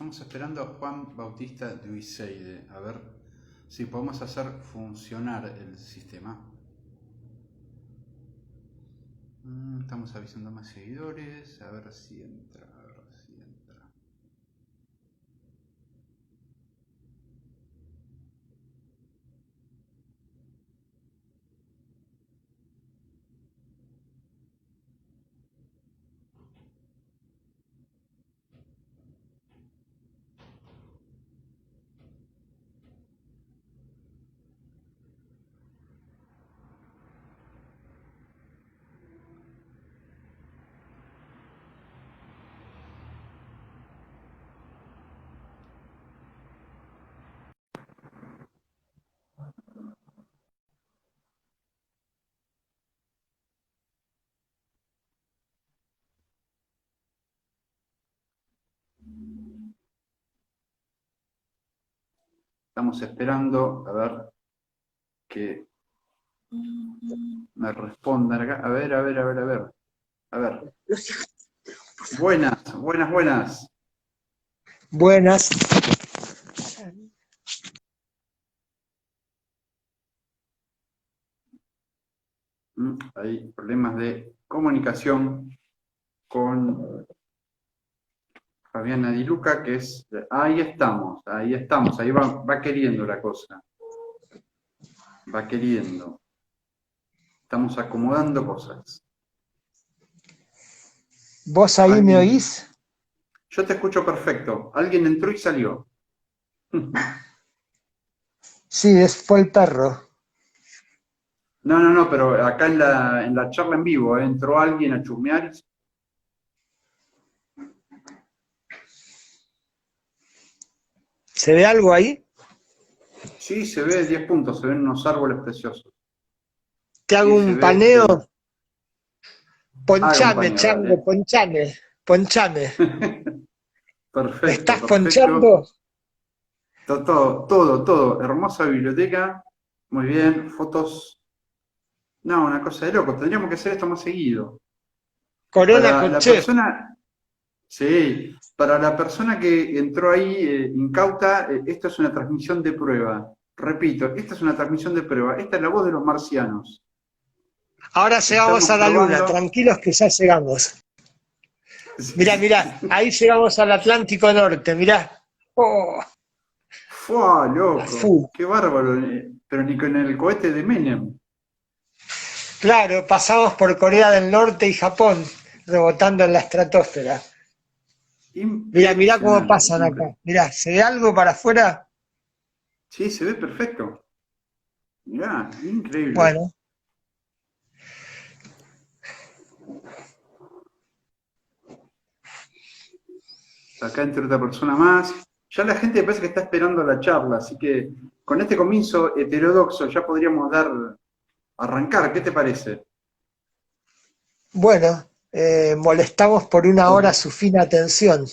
Estamos esperando a Juan Bautista Duiseide, a ver si podemos hacer funcionar el sistema. Estamos avisando a más seguidores, a ver si entra, a ver si entra. Estamos esperando a ver que me respondan acá. A ver. A ver. Buenas. Buenas. Hay problemas de comunicación con Fabiana Di Luca, que es... Ahí estamos, ahí va queriendo la cosa. Va queriendo. Estamos acomodando cosas. ¿Vos ahí me oís? Yo te escucho perfecto. Alguien entró y salió. Sí, fue el perro. No, pero acá en la charla en vivo, entró alguien a chusmear. ¿Se ve algo ahí? Sí, se ve 10 puntos, se ven unos árboles preciosos. Te hago Sí, se un ve, paneo. haga un Ponchame, paneo, chango, dale. ponchame. ¿Me Perfecto, estás perfecto. ponchando? Todo. Hermosa biblioteca. Muy bien, fotos. No, una cosa de loco. Tendríamos que hacer esto más seguido. Corona Para con la chef. persona, sí, para la persona que entró ahí incauta, esto es una transmisión de prueba. Repito, esta es una transmisión de prueba. Esta es la voz de los marcianos. Ahora llegamos Estamos a la luna, probando. tranquilos que ya llegamos. Mirá, Sí. ahí llegamos al Atlántico Norte, mirá. Oh, ¡Fua, a full. loco! ¡Qué bárbaro! Pero ni con el cohete de Menem. Claro, pasamos por Corea del Norte y Japón, rebotando en la estratosfera. Mirá cómo Impresionante. pasan acá. Mirá, ¿se ve algo para afuera? Sí, se ve perfecto. Mirá, increíble. Bueno, Acá entre otra persona más. Ya la gente parece que está esperando la charla, así que con este comienzo heterodoxo ya podríamos arrancar. ¿Qué te parece? bueno, molestamos por una hora su fina atención.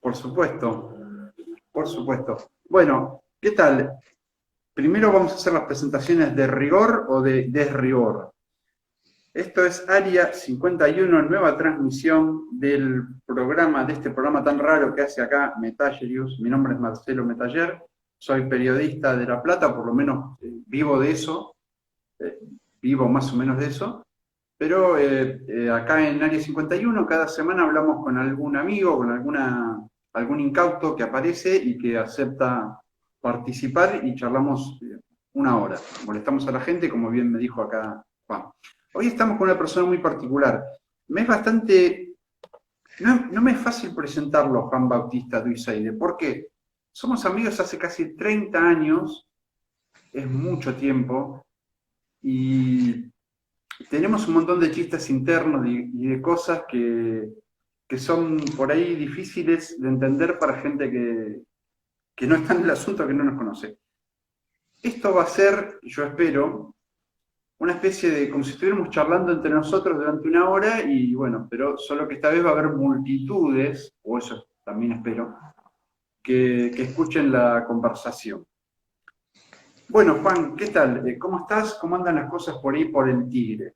Por supuesto, por supuesto. Bueno, ¿qué tal? Primero vamos a hacer las presentaciones de rigor o de desrigor. Esto es Área 51, nueva transmisión del programa, de este programa tan raro que hace acá Metallerius. Mi nombre es Marcelo Metaller, soy periodista de La Plata, por lo menos vivo de eso, vivo más o menos de eso, pero acá en Área 51 cada semana hablamos con algún amigo, con algún incauto que aparece y que acepta participar y charlamos una hora. Molestamos a la gente, como bien me dijo acá Juan. Hoy estamos con una persona muy particular. Me es bastante... No me es fácil presentarlo a Juan Bautista Duiseide. ¿Por qué? Somos amigos hace casi 30 años, es mucho tiempo, y tenemos un montón de chistes internos y de cosas que son por ahí difíciles de entender para gente que no está en el asunto, que no nos conoce. Esto va a ser, yo espero, una especie de, como si estuviéramos charlando entre nosotros durante una hora y bueno, pero solo que esta vez va a haber multitudes, o eso también espero, que escuchen la conversación. Bueno, Juan, ¿qué tal? ¿Cómo estás? ¿Cómo andan las cosas por ahí por el Tigre?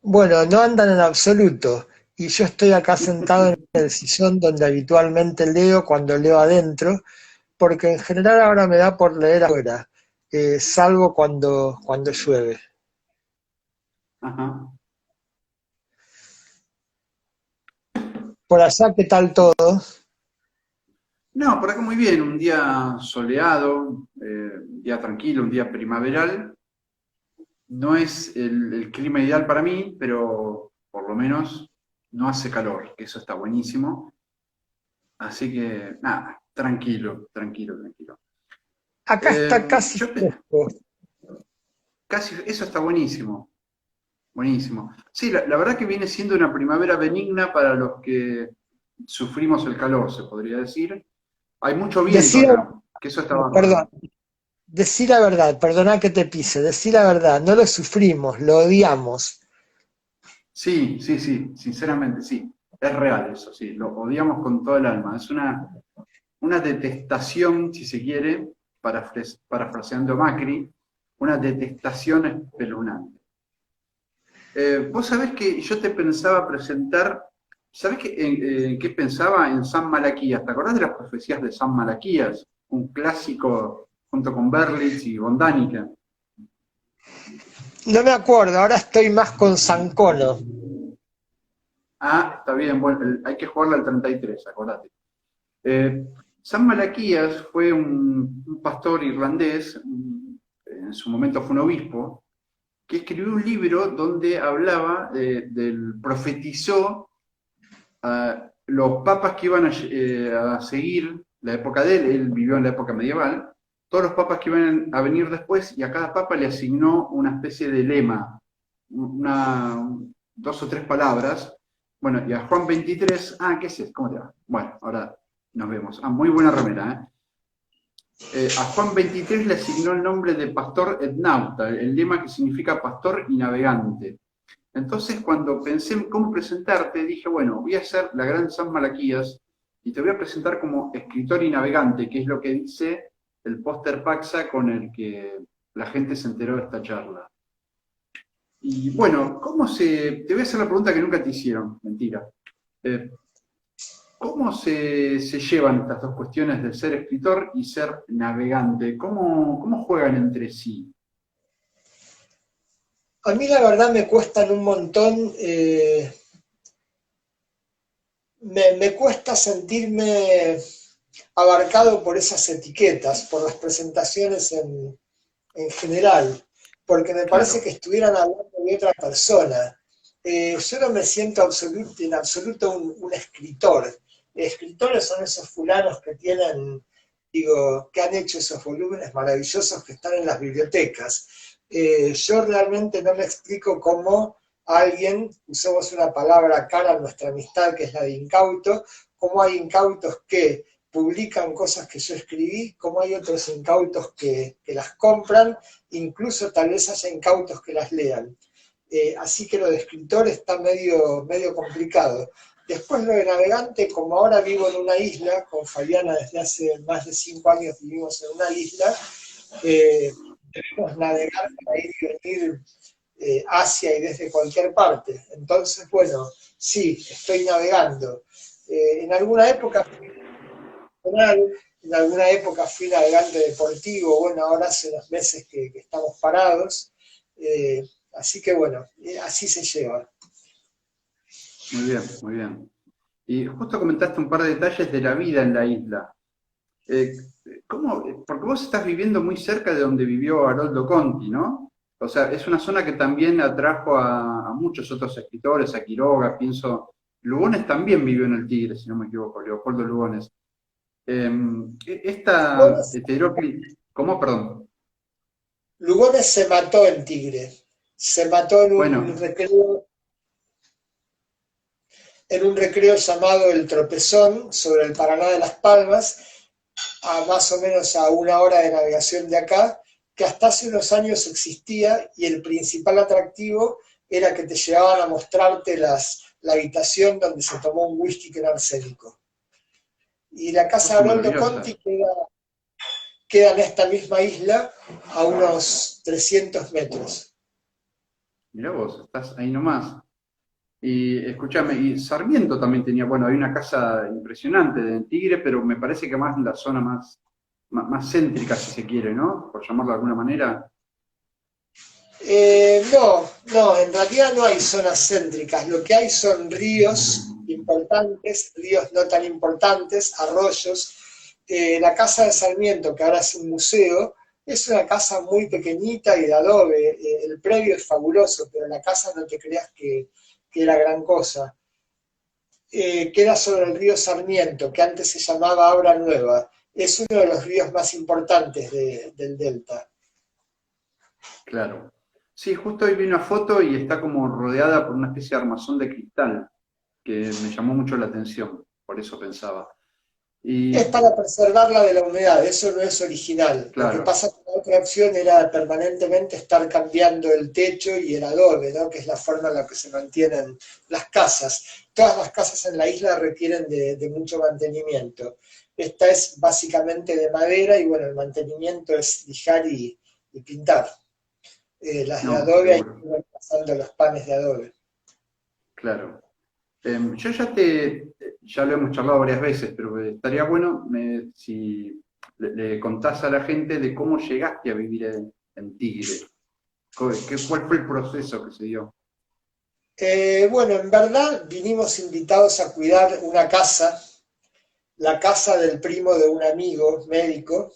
Bueno, no andan en absoluto. y yo estoy acá sentado en el sillón donde habitualmente leo cuando leo adentro, porque en general ahora me da por leer afuera, salvo cuando llueve. Ajá. Por allá, ¿qué tal todo? No, por acá muy bien, un día soleado, un día tranquilo, un día primaveral. No es el clima ideal para mí, pero por lo menos no hace calor, que eso está buenísimo. Así que, nada, tranquilo, tranquilo, tranquilo. Acá está casi Yo fresco. casi, eso está buenísimo, buenísimo. Sí, la verdad que viene siendo una primavera benigna para los que sufrimos el calor, se podría decir. Hay mucho viento Decir, acá, que eso está perdón, bárbaro. decir la verdad, perdona que te pise, decir la verdad, no lo sufrimos, lo odiamos. Sí, sí, sí, sinceramente sí. Es real eso, sí. Lo odiamos con todo el alma. Es una detestación, si se quiere, parafraseando Macri, una detestación espeluznante. Vos sabés que yo te pensaba presentar, ¿sabés en qué pensaba? En San Malaquías. ¿Te acordás de las profecías de San Malaquías? Un clásico junto con Berlitz y von Däniken. No me acuerdo, ahora estoy más con Sancono. Ah, está bien, bueno, hay que jugarla al 33, acordate. Eh, San Malaquías fue un pastor irlandés, en su momento fue un obispo, que escribió un libro donde hablaba profetizó a los papas que iban a seguir la época de él vivió en la época medieval, todos los papas que iban a venir después, y a cada papa le asignó una especie de lema, una, dos o tres palabras. Bueno, y a Juan 23, ¿qué es eso? ¿Cómo te va? Bueno, ahora nos vemos. Muy buena remera, ¿eh? A Juan 23 le asignó el nombre de pastor et nauta, el lema que significa pastor y navegante. Entonces, cuando pensé en cómo presentarte, dije, bueno, voy a hacer la gran San Malaquías y te voy a presentar como escritor y navegante, que es lo que dice el póster Paxa con el que la gente se enteró de esta charla. Y bueno, te voy a hacer la pregunta que nunca te hicieron, mentira. Eh, ¿Cómo se llevan estas dos cuestiones de ser escritor y ser navegante? ¿Cómo juegan entre sí? A mí la verdad me cuestan un montón, me cuesta sentirme abarcado por esas etiquetas, por las presentaciones en general, porque me parece que Claro, estuvieran hablando de otra persona. Yo no me siento en absoluto un escritor. Escritores son esos fulanos que tienen, digo, que han hecho esos volúmenes maravillosos que están en las bibliotecas. Yo realmente no me explico cómo alguien, usamos una palabra cara a nuestra amistad que es la de incauto, cómo hay incautos que publican cosas que yo escribí, como hay otros incautos que las compran, incluso tal vez haya incautos que las lean. Así que lo de escritor está medio complicado. Después lo de navegante, como ahora vivo en una isla, con Fabiana desde hace más de 5 años vivimos en una isla, debemos navegar para ir y venir hacia y desde cualquier parte. Entonces, bueno, sí, estoy navegando. En alguna época en alguna época fui navegante deportivo, bueno, ahora hace unos meses que estamos parados, así que bueno, así se lleva. muy bien, muy bien. Y justo comentaste un par de detalles de la vida en la isla. Eh, Porque vos estás viviendo muy cerca de donde vivió Haroldo Conti, ¿no? O sea, es una zona que también atrajo a muchos otros escritores, a Quiroga, pienso. Lugones también vivió en el Tigre, si no me equivoco, Leopoldo Lugones. Esta Lugones, heteróclise, ¿cómo? Perdón. Lugones se mató en Tigre, se mató Bueno, en un recreo llamado El Tropezón sobre el Paraná de Las Palmas, a más o menos a 1 hora de navegación de acá, que hasta hace unos años existía y el principal atractivo era que te llevaban a mostrarte la habitación donde se tomó un whisky que era arsénico. Y la casa de cosa Haroldo Conti maravillosa. queda en esta misma isla a unos 300 metros. Mirá vos, estás ahí nomás. Y escúchame, y Sarmiento también tenía, bueno, hay una casa impresionante de Tigre, pero me parece que más en la zona más céntrica, si se quiere, ¿no? Por llamarlo de alguna manera. No, no, en realidad no hay zonas céntricas. Lo que hay son ríos importantes, ríos no tan importantes, arroyos. La casa de Sarmiento, que ahora es un museo, es una casa muy pequeñita y de adobe. El predio es fabuloso, pero la casa no te creas que era gran cosa. Queda sobre el río Sarmiento, que antes se llamaba Abra Nueva. Es uno de los ríos más importantes del delta. Claro. Sí, justo hoy vi una foto y está como rodeada por una especie de armazón de cristal, que me llamó mucho la atención, por eso pensaba. Es Y, para preservarla de la humedad, eso no es original. Lo que claro, pasa con la otra opción era permanentemente estar cambiando el techo y el adobe, ¿no? Que es la forma en la que se mantienen las casas. Todas las casas en la isla requieren de mucho mantenimiento. Esta es básicamente de madera y bueno, el mantenimiento es lijar y pintar. Las de no, adobe hay que seguro, ir pasando los panes de adobe. claro. Yo ya lo hemos charlado varias veces, pero estaría bueno si le contás a la gente de cómo llegaste a vivir en Tigre. ¿Cuál fue el proceso que se dio? Bueno, en verdad vinimos invitados a cuidar una casa, la casa del primo de un amigo médico,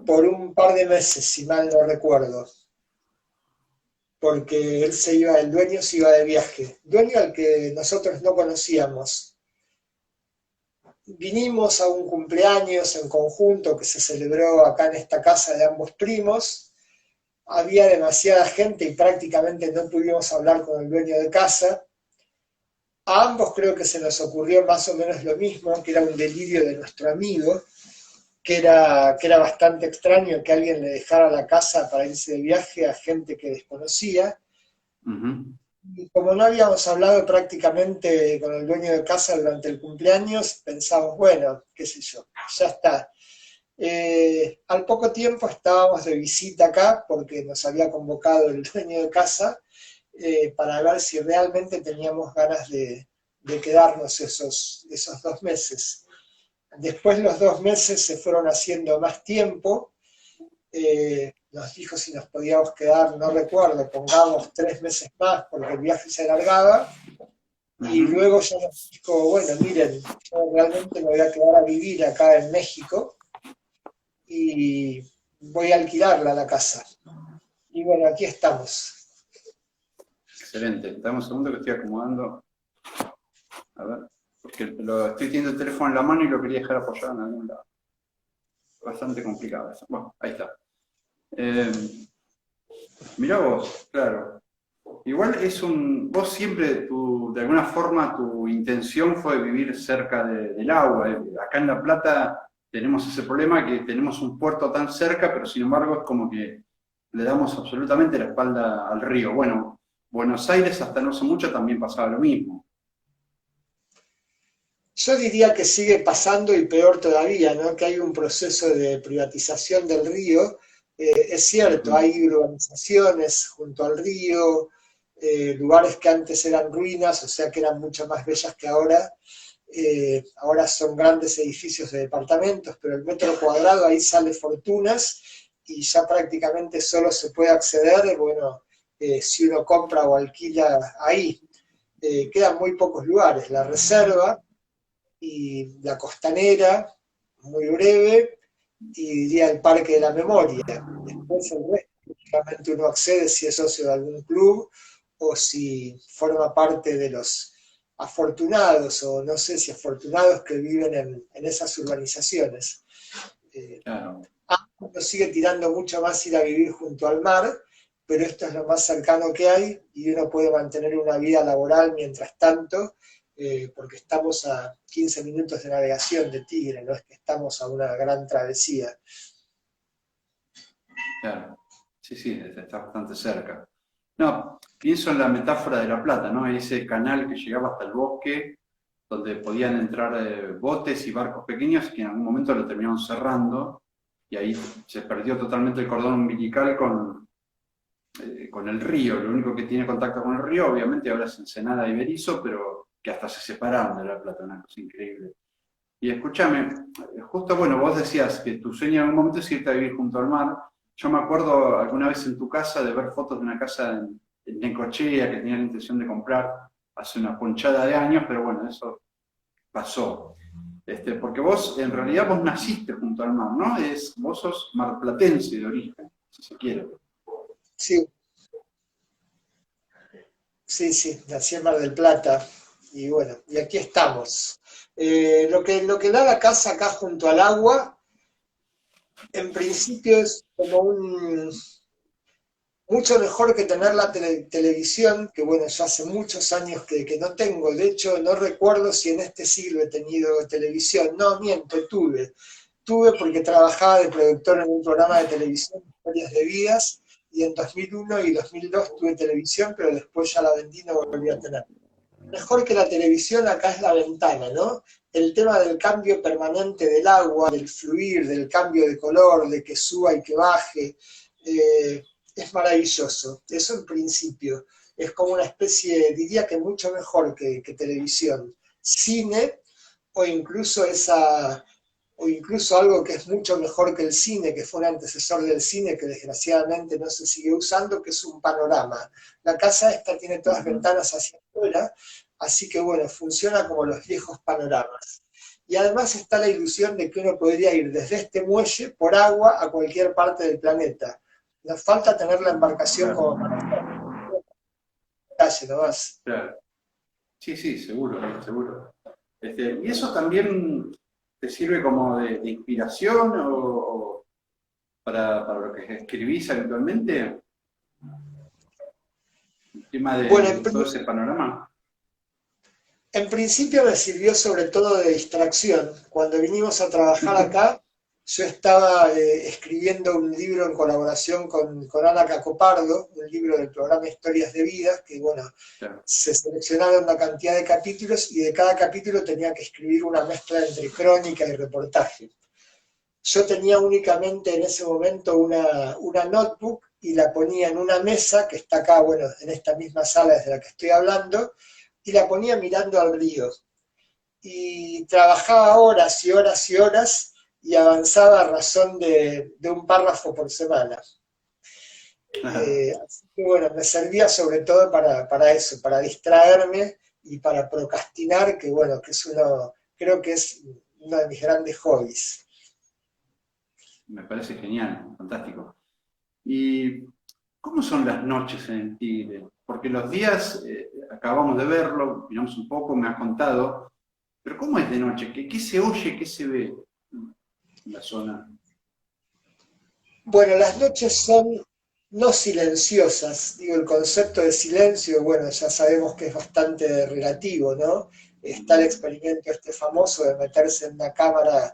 por un par de meses, si mal no recuerdo, porque el dueño se iba de viaje, dueño al que nosotros no conocíamos. Vinimos a un cumpleaños en conjunto que se celebró acá en esta casa de ambos primos. Había demasiada gente y prácticamente no pudimos hablar con el dueño de casa. A ambos creo que se nos ocurrió más o menos lo mismo, que era un delirio de nuestro amigo, que era bastante extraño que alguien le dejara la casa para irse de viaje a gente que desconocía. Ujú. Y como no habíamos hablado prácticamente con el dueño de casa durante el cumpleaños, pensamos, bueno, qué sé yo, ya está. Al poco tiempo estábamos de visita acá porque nos había convocado el dueño de casa para ver si realmente teníamos ganas de quedarnos esos 2 meses. Después los 2 meses se fueron haciendo más tiempo. Nos dijo si nos podíamos quedar, no recuerdo, pongamos 3 meses más porque el viaje se alargaba. Y Ujú. luego ya nos dijo, bueno, miren, yo realmente me voy a quedar a vivir acá en México y voy a alquilarla la casa. Y bueno, aquí estamos. Excelente. Dame un segundo que estoy acomodando. A ver, porque estoy teniendo el teléfono en la mano y lo quería dejar apoyado en algún lado. Bastante complicado eso. Bueno, ahí está. Eh, Mirá vos, claro. Igual vos siempre, de alguna forma, tu intención fue vivir cerca del agua. Acá en La Plata tenemos ese problema que tenemos un puerto tan cerca, pero sin embargo es como que le damos absolutamente la espalda al río. Bueno, Buenos Aires hasta no hace mucho también pasaba lo mismo. Yo diría que sigue pasando y peor todavía, ¿no? Que hay un proceso de privatización del río. Es cierto, Ujú. hay urbanizaciones junto al río, lugares que antes eran ruinas, o sea que eran mucho más bellas que ahora. Ahora son grandes edificios de departamentos, pero el metro cuadrado ahí sale fortunas y ya prácticamente solo se puede acceder, bueno, si uno compra o alquila ahí. Quedan muy pocos lugares. La reserva y la costanera, muy breve, y diría el Parque de la Memoria. Después el resto, únicamente uno accede si es socio de algún club o si forma parte de los afortunados, o no sé si afortunados que viven en esas urbanizaciones. Eh, Claro, Uno sigue tirando mucho más ir a vivir junto al mar, pero esto es lo más cercano que hay y uno puede mantener una vida laboral mientras tanto, porque estamos a 15 minutos de navegación de Tigre, no es que estamos a una gran travesía. claro. Sí, sí, está bastante cerca. No, pienso en la metáfora de La Plata, ¿no? Ese canal que llegaba hasta el bosque, donde podían entrar botes y barcos pequeños que en algún momento lo terminaron cerrando y ahí se perdió totalmente el cordón umbilical con el río, lo único que tiene contacto con el río, obviamente ahora es Ensenada y Berisso, pero que hasta se separaron de La Plata, una cosa increíble. Y escúchame, justo, bueno, vos decías que tu sueño en algún momento es irte a vivir junto al mar. Yo me acuerdo alguna vez en tu casa de ver fotos de una casa en Necochea que tenía la intención de comprar hace una ponchada de años, pero bueno, eso pasó. Porque vos, en realidad, vos naciste junto al mar, ¿no? Vos sos marplatense de origen, si se quiere. Sí, sí, sí, nací en Mar del Plata y bueno, y aquí estamos. Lo que da la casa acá junto al agua, en principio es como mucho mejor que tener la televisión, que bueno, ya hace muchos años que no tengo. De hecho, no recuerdo si en este siglo he tenido televisión. No, miento, tuve porque trabajaba de productor en un programa de televisión, Historias de Vidas, y en 2001 y 2002 tuve televisión, pero después ya la vendí y no volví a tener. Mejor que la televisión acá es la ventana, ¿no? El tema del cambio permanente del agua, del fluir, del cambio de color, de que suba y que baje, es maravilloso. Eso en principio. Es como una especie, diría que mucho mejor que televisión. Cine, o incluso esa, o incluso algo que es mucho mejor que el cine, que fue un antecesor del cine que desgraciadamente no se sigue usando, que es un panorama. La casa esta tiene todas ventanas hacia afuera, así que bueno, funciona como los viejos panoramas. Y además está la ilusión de que uno podría ir desde este muelle por agua a cualquier parte del planeta. Nos falta tener la embarcación como para calle nomás. Claro. Sí, sí, seguro, seguro. ¿Y eso también te sirve como de inspiración o para lo que escribís habitualmente? El tema Bueno, de todo ese panorama. en principio me sirvió sobre todo de distracción. Cuando vinimos a trabajar acá, yo estaba escribiendo un libro en colaboración con Ana Cacopardo, un libro del programa Historias de Vida, que bueno, Claro. se seleccionaron una cantidad de capítulos y de cada capítulo tenía que escribir una mezcla entre crónica y reportaje. Yo tenía únicamente en ese momento una notebook y la ponía en una mesa que está acá, bueno, en esta misma sala desde la que estoy hablando, y la ponía mirando al río. Y trabajaba horas y horas y horas y avanzaba a razón de un párrafo por semana. Así que bueno, me servía sobre todo para eso, para distraerme y para procrastinar, que bueno, que es creo que es uno de mis grandes hobbies. Me parece genial, fantástico. ¿Y cómo son las noches en el Tigre? Porque los días, acabamos de verlo, miramos un poco, me has contado, pero ¿cómo es de noche? ¿Qué se oye, qué se ve en la zona? Bueno, las noches son no silenciosas, digo, el concepto de silencio, bueno, ya sabemos que es bastante relativo, ¿no? Está el experimento este famoso de meterse en una cámara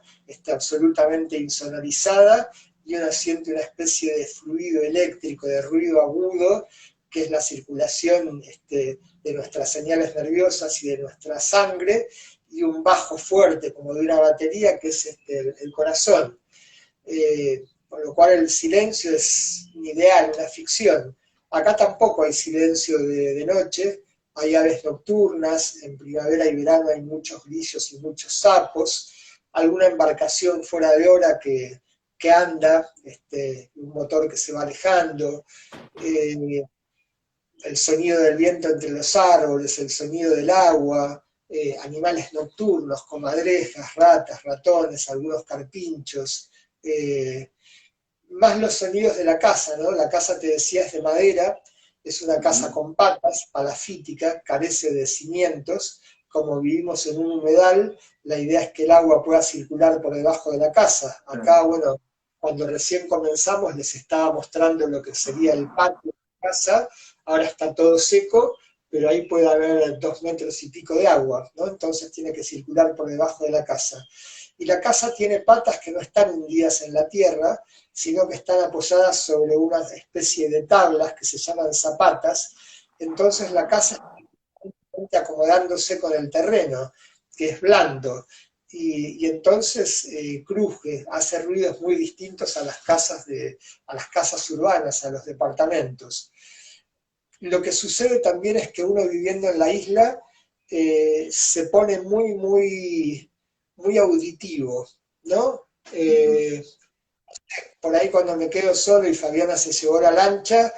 absolutamente insonorizada y uno siente una especie de fluido eléctrico, de ruido agudo, que es la circulación de nuestras señales nerviosas y de nuestra sangre, y un bajo fuerte como de una batería, que es el corazón. Con lo cual el silencio es ideal, una ficción. Acá tampoco hay silencio de noche, hay aves nocturnas, en primavera y verano hay muchos grillos y muchos sapos, alguna embarcación fuera de hora que anda, un motor que se va alejando, el sonido del viento entre los árboles, el sonido del agua, animales nocturnos, comadrejas, ratas, ratones, algunos carpinchos, más los sonidos de la casa, ¿no? La casa, te decía, es de madera, es una casa con patas, palafítica, carece de cimientos. Como vivimos en un humedal, la idea es que el agua pueda circular por debajo de la casa. Acá, bueno, cuando recién comenzamos les estaba mostrando lo que sería el patio de la casa, ahora está todo seco, pero ahí puede haber 2 metros y pico de agua, ¿no? Entonces tiene que circular por debajo de la casa. Y la casa tiene patas que no están hundidas en la tierra, sino que están apoyadas sobre una especie de tablas que se llaman zapatas. Entonces la casa está acomodándose con el terreno, que es blando. y entonces cruje, hace ruidos muy distintos a a las casas urbanas, a los departamentos. Lo que sucede también es que uno viviendo en la isla se pone muy auditivo, ¿no? Por ahí cuando me quedo solo y Fabiana se llevó la lancha,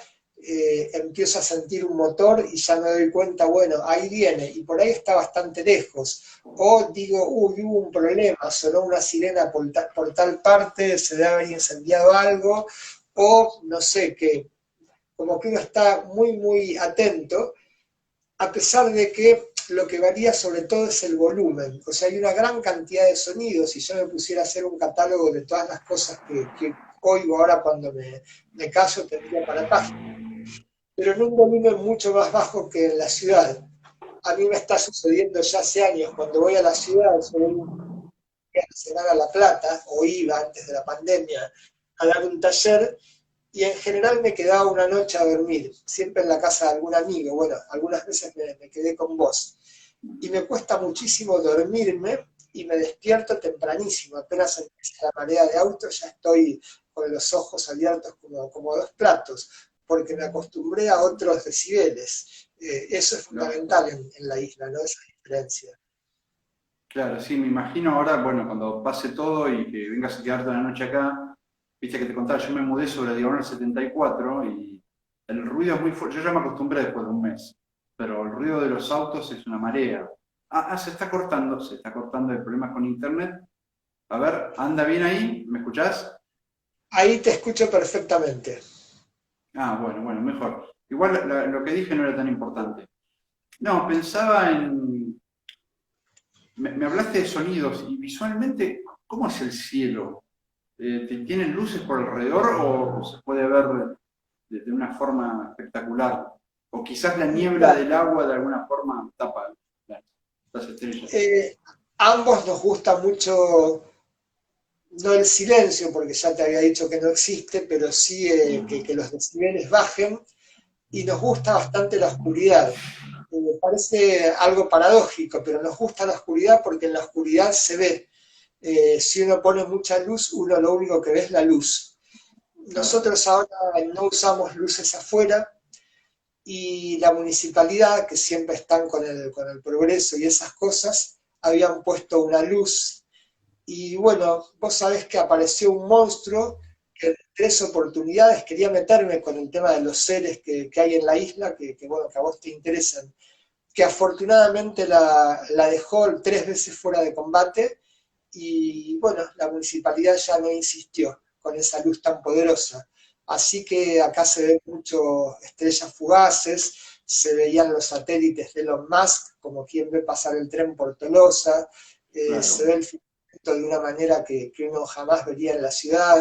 empiezo a sentir un motor y ya me doy cuenta, bueno, ahí viene, y por ahí está bastante lejos. O digo, uy, hubo un problema, sonó una sirena por tal parte, se debe haber incendiado algo, o no sé, que como que uno está muy atento, a pesar de que lo que varía sobre todo es el volumen. O sea, hay una gran cantidad de sonidos. Si yo me pusiera a hacer un catálogo de todas las cosas que oigo ahora cuando me callo, tendría para páginas. Pero en un volumen mucho más bajo que en la ciudad. A mí me está sucediendo ya hace años, cuando voy a la ciudad, yo voy a cenar a La Plata, o iba antes de la pandemia, a dar un taller, y en general me quedaba una noche a dormir, siempre en la casa de algún amigo. Bueno, algunas veces me quedé con vos. Y me cuesta muchísimo dormirme y me despierto tempranísimo. Apenas empieza la marea de autos, ya estoy con los ojos abiertos como dos platos, porque me acostumbré a otros decibeles. Eso es Claro, fundamental en la isla, ¿no? Esa diferencia. claro, sí, me imagino ahora, bueno, cuando pase todo y que vengas a quedarte una noche acá, viste que te contaba, yo me mudé sobre la Diagonal 74 y el ruido es muy fuerte, yo ya me acostumbré después de un mes, pero el ruido de los autos es una marea. Se está cortando el problema con internet. A ver, ¿anda bien ahí? ¿Me escuchás? Ahí te escucho perfectamente. Ah, bueno, bueno, mejor. Igual lo que dije no era tan importante. No, pensaba en... Me hablaste de sonidos y visualmente, ¿cómo es el cielo? ¿Tienen luces por alrededor o se puede ver de una forma espectacular? O quizás la niebla Mira, del agua de alguna forma tapa las estrellas. eh, ambos nos gusta mucho, no el silencio, porque ya te había dicho que no existe, pero sí que los decibeles bajen, y nos gusta bastante la oscuridad. Parece algo paradójico, pero nos gusta la oscuridad porque en la oscuridad se ve. Si uno pone mucha luz, uno lo único que ve es la luz. Claro, Nosotros ahora no usamos luces afuera, y la municipalidad, que siempre están con el progreso y esas cosas, habían puesto una luz. Y bueno, vos sabés que apareció un monstruo que en 3 oportunidades quería meterme con el tema de los seres que hay en la isla, bueno, que a vos te interesan, que afortunadamente la dejó 3 veces fuera de combate, y bueno, la municipalidad ya no insistió con esa luz tan poderosa. Así que acá se ven mucho estrellas fugaces, se veían los satélites de Elon Musk, como quien ve pasar el tren por Tolosa, se ve claro, el firmamento de una manera que uno jamás vería en la ciudad,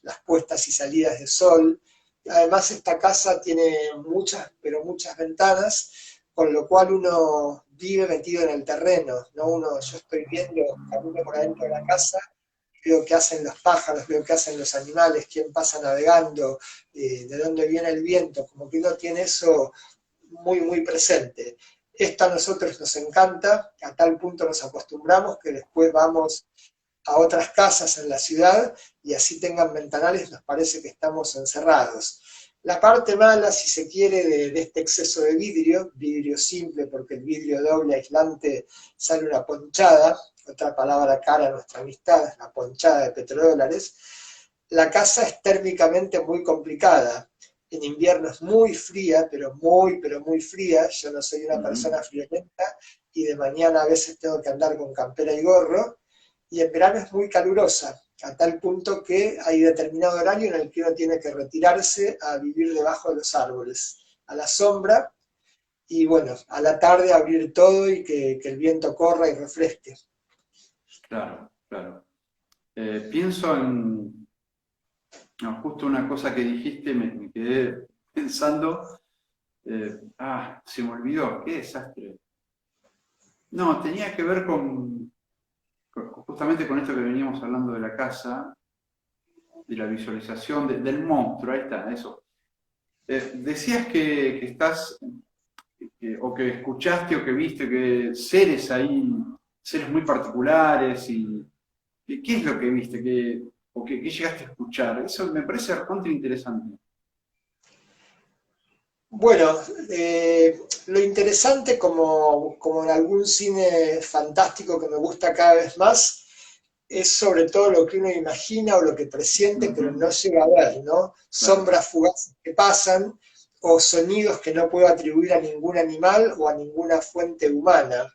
las puestas y salidas de sol. Además, esta casa tiene muchas, pero muchas ventanas, con lo cual uno vive metido en el terreno, ¿no? Yo estoy viendo, camino por adentro de la casa, veo qué hacen los pájaros, veo qué hacen los animales, quién pasa navegando, de dónde viene el viento, como que uno tiene eso muy presente. Esto a nosotros nos encanta, a tal punto nos acostumbramos que después vamos a otras casas en la ciudad y así tengan ventanales, nos parece que estamos encerrados. La parte mala, si se quiere, de este exceso de vidrio simple, porque el vidrio doble aislante sale una ponchada, otra palabra cara a nuestra amistad, la ponchada de petrodólares. La casa es térmicamente muy complicada. En invierno es muy fría, pero muy fría. Yo no soy una ujú, persona friolenta y de mañana a veces tengo que andar con campera y gorro, y en verano es muy calurosa, a tal punto que hay determinado horario en el que uno tiene que retirarse a vivir debajo de los árboles, a la sombra, y bueno, a la tarde abrir todo y que el viento corra y refresque. claro, claro. Pienso en, no, justo una cosa que dijiste, me quedé pensando, se me olvidó, qué desastre. No, tenía que ver justamente con esto que veníamos hablando de la casa, de la visualización del monstruo, ahí está, eso. Decías que estás, o que escuchaste o que viste que seres ahí seres muy particulares y ¿qué es lo que viste? ¿Qué llegaste a escuchar? Eso me parece bastante interesante. Bueno, lo interesante, como en algún cine fantástico que me gusta cada vez más, es sobre todo lo que uno imagina o lo que presiente, pero Ujú, no llega a ver, ¿no? claro, Sombras fugaces que pasan o sonidos que no puedo atribuir a ningún animal o a ninguna fuente humana.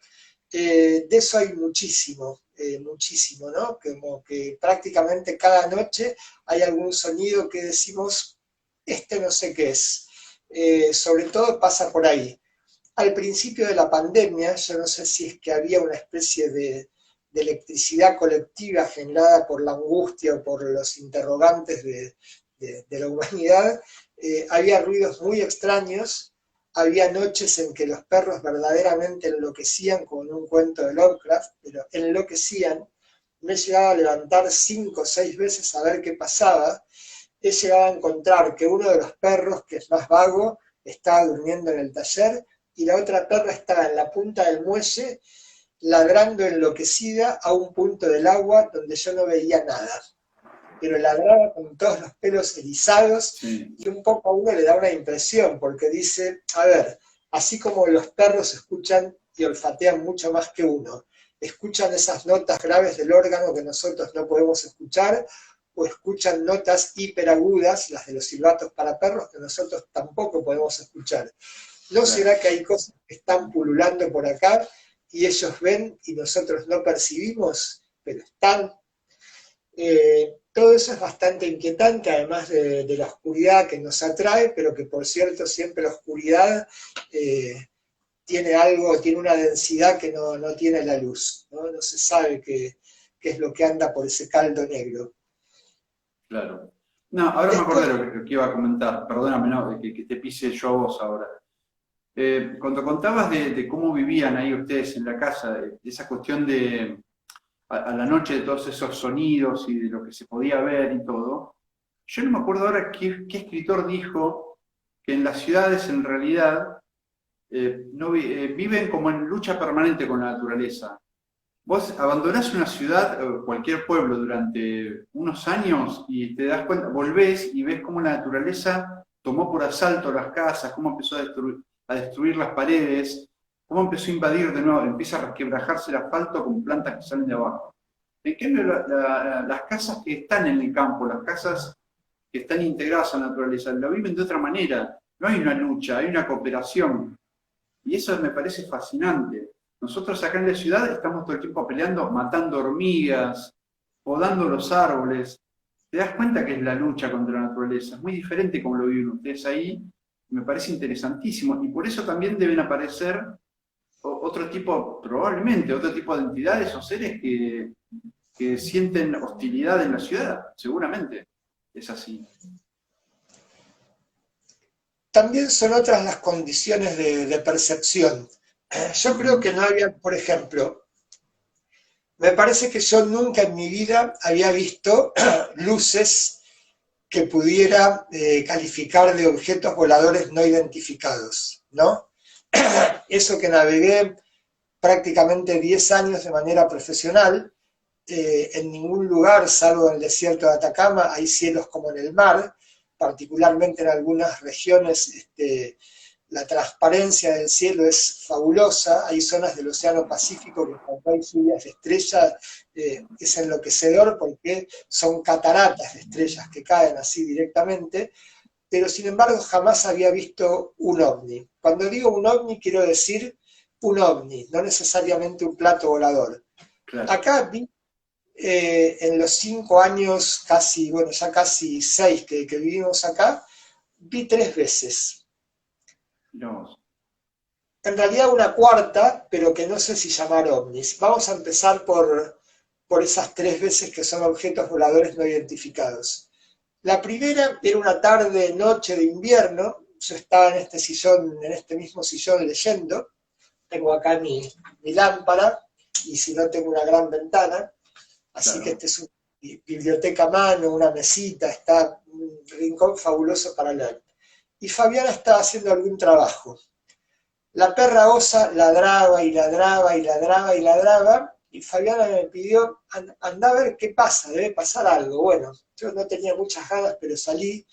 De eso hay muchísimo, muchísimo, ¿no? Como que prácticamente cada noche hay algún sonido que decimos, este no sé qué es. Sobre todo pasa por ahí. Al principio de la pandemia, yo no sé si es que había una especie de electricidad colectiva generada por la angustia o por los interrogantes de la humanidad, había ruidos muy extraños, había noches en que los perros verdaderamente enloquecían, como en un cuento de Lovecraft, pero enloquecían. Me he llegado a levantar 5 o 6 veces a ver qué pasaba. He llegado a encontrar que uno de los perros, que es más vago, estaba durmiendo en el taller y la otra perra estaba en la punta del muelle ladrando enloquecida a un punto del agua donde yo no veía nada, pero ladraba con todos los pelos erizados sí, y un poco a uno le da una impresión, porque dice, a ver, así como los perros escuchan y olfatean mucho más que uno, escuchan esas notas graves del órgano que nosotros no podemos escuchar, o escuchan notas hiperagudas, las de los silbatos para perros, que nosotros tampoco podemos escuchar. ¿No claro. será que hay cosas que están pululando por acá y ellos ven y nosotros no percibimos, pero están? Todo eso es bastante inquietante, además de la oscuridad que nos atrae, pero que por cierto siempre la oscuridad tiene algo, tiene una densidad que no tiene la luz, ¿no? No se sabe qué es lo que anda por ese caldo negro. Claro. No, ahora me acordé Después, lo que iba a comentar. Perdóname, no, que te pise yo a vos ahora. Cuando contabas de cómo vivían ahí ustedes en la casa, de esa cuestión de a la noche de todos esos sonidos y de lo que se podía ver y todo, yo no me acuerdo ahora qué escritor dijo que en las ciudades en realidad no viven como en lucha permanente con la naturaleza. Vos abandonás una ciudad o cualquier pueblo durante unos años y te das cuenta, volvés y ves cómo la naturaleza tomó por asalto las casas, cómo empezó a destruir las paredes, cómo empezó a invadir de nuevo, empieza a resquebrajarse el asfalto con plantas que salen de abajo. En cambio, las casas que están en el campo, las casas que están integradas a la naturaleza, lo viven de otra manera. No hay una lucha, hay una cooperación. Y eso me parece fascinante. Nosotros acá en la ciudad estamos todo el tiempo peleando, matando hormigas, podando los árboles. Te das cuenta que es la lucha contra la naturaleza. Es muy diferente como lo viven ustedes ahí. Me parece interesantísimo. Y por eso también deben aparecer otro tipo, probablemente, otro tipo de entidades o seres que sienten hostilidad en la ciudad. Seguramente es así. también son otras las condiciones de percepción. Yo creo Ujú. que no había, por ejemplo, me parece que yo nunca en mi vida había visto luces que pudiera calificar de objetos voladores no identificados, ¿no? Eso que navegué prácticamente 10 años de manera profesional, en ningún lugar, salvo en el desierto de Atacama, hay cielos como en el mar, particularmente en algunas regiones la transparencia del cielo es fabulosa, hay zonas del Océano Pacífico que cuando hay lluvias de estrellas es enloquecedor porque son cataratas de estrellas que caen así directamente, pero sin embargo jamás había visto un ovni. Cuando digo un ovni quiero decir un ovni, no necesariamente un plato volador. Claro. Acá vi en los 5 años, casi, bueno, ya casi 6 que vivimos acá, vi 3 veces. Mirá vos. En realidad una cuarta, pero que no sé si llamar ovnis. Vamos a empezar por esas 3 veces que son objetos voladores no identificados. La primera era una tarde, noche de invierno. Yo estaba en este sillón, en este mismo sillón leyendo. Tengo acá mi lámpara y si no tengo una gran ventana. Así que Claro. este es una biblioteca a mano, una mesita, está un rincón fabuloso para leer. Y Fabiana estaba haciendo algún trabajo. La perra osa ladraba y ladraba y ladraba y ladraba, y Fabiana me pidió, anda a ver qué pasa, debe pasar algo. Bueno, yo no tenía muchas ganas, pero salí,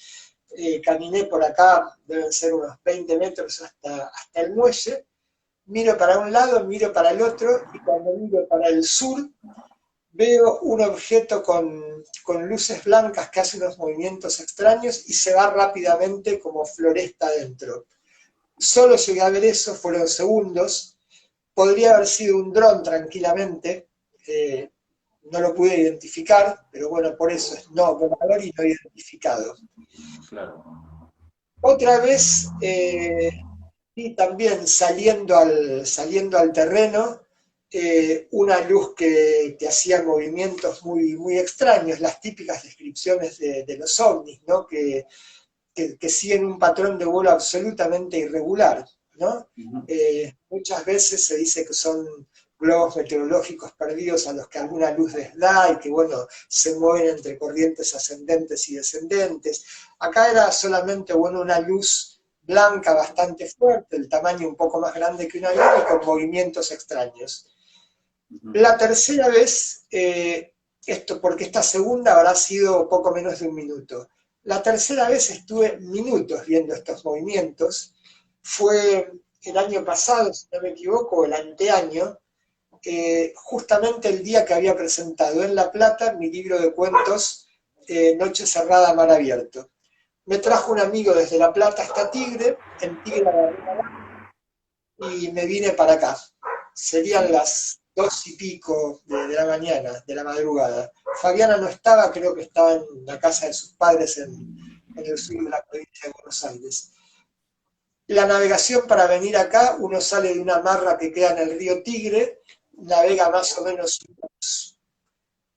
caminé por acá, deben ser unos 20 metros hasta el muelle, miro para un lado, miro para el otro, y cuando miro para el sur, veo un objeto con luces blancas que hace unos movimientos extraños y se va rápidamente como floresta adentro. Solo llegué a ver eso, fueron segundos, podría haber sido un dron tranquilamente, no lo pude identificar, pero bueno, por eso es no volador y no identificado. Claro. Otra vez, y también saliendo al terreno, una luz que hacía movimientos muy, muy extraños, las típicas descripciones de los ovnis, ¿no? Que siguen un patrón de vuelo absolutamente irregular, ¿no? Muchas veces se dice que son globos meteorológicos perdidos a los que alguna luz les da y que, bueno, se mueven entre corrientes ascendentes y descendentes. Acá era solamente, bueno, una luz blanca bastante fuerte, el tamaño un poco más grande que un avión y con movimientos extraños. La tercera vez, esto porque esta segunda habrá sido poco menos de un minuto. La tercera vez estuve minutos viendo estos movimientos. Fue el año pasado, si no me equivoco, el anteaño, justamente el día que había presentado en La Plata mi libro de cuentos Noche Cerrada, Mar Abierto. Me trajo un amigo desde La Plata hasta Tigre, en Tigre y me vine para acá. Serían las 2:00 de la mañana, de la madrugada. Fabiana no estaba, creo que estaba en la casa de sus padres en el sur de la provincia de Buenos Aires. La navegación para venir acá, uno sale de una marra que queda en el río Tigre, navega más o menos unos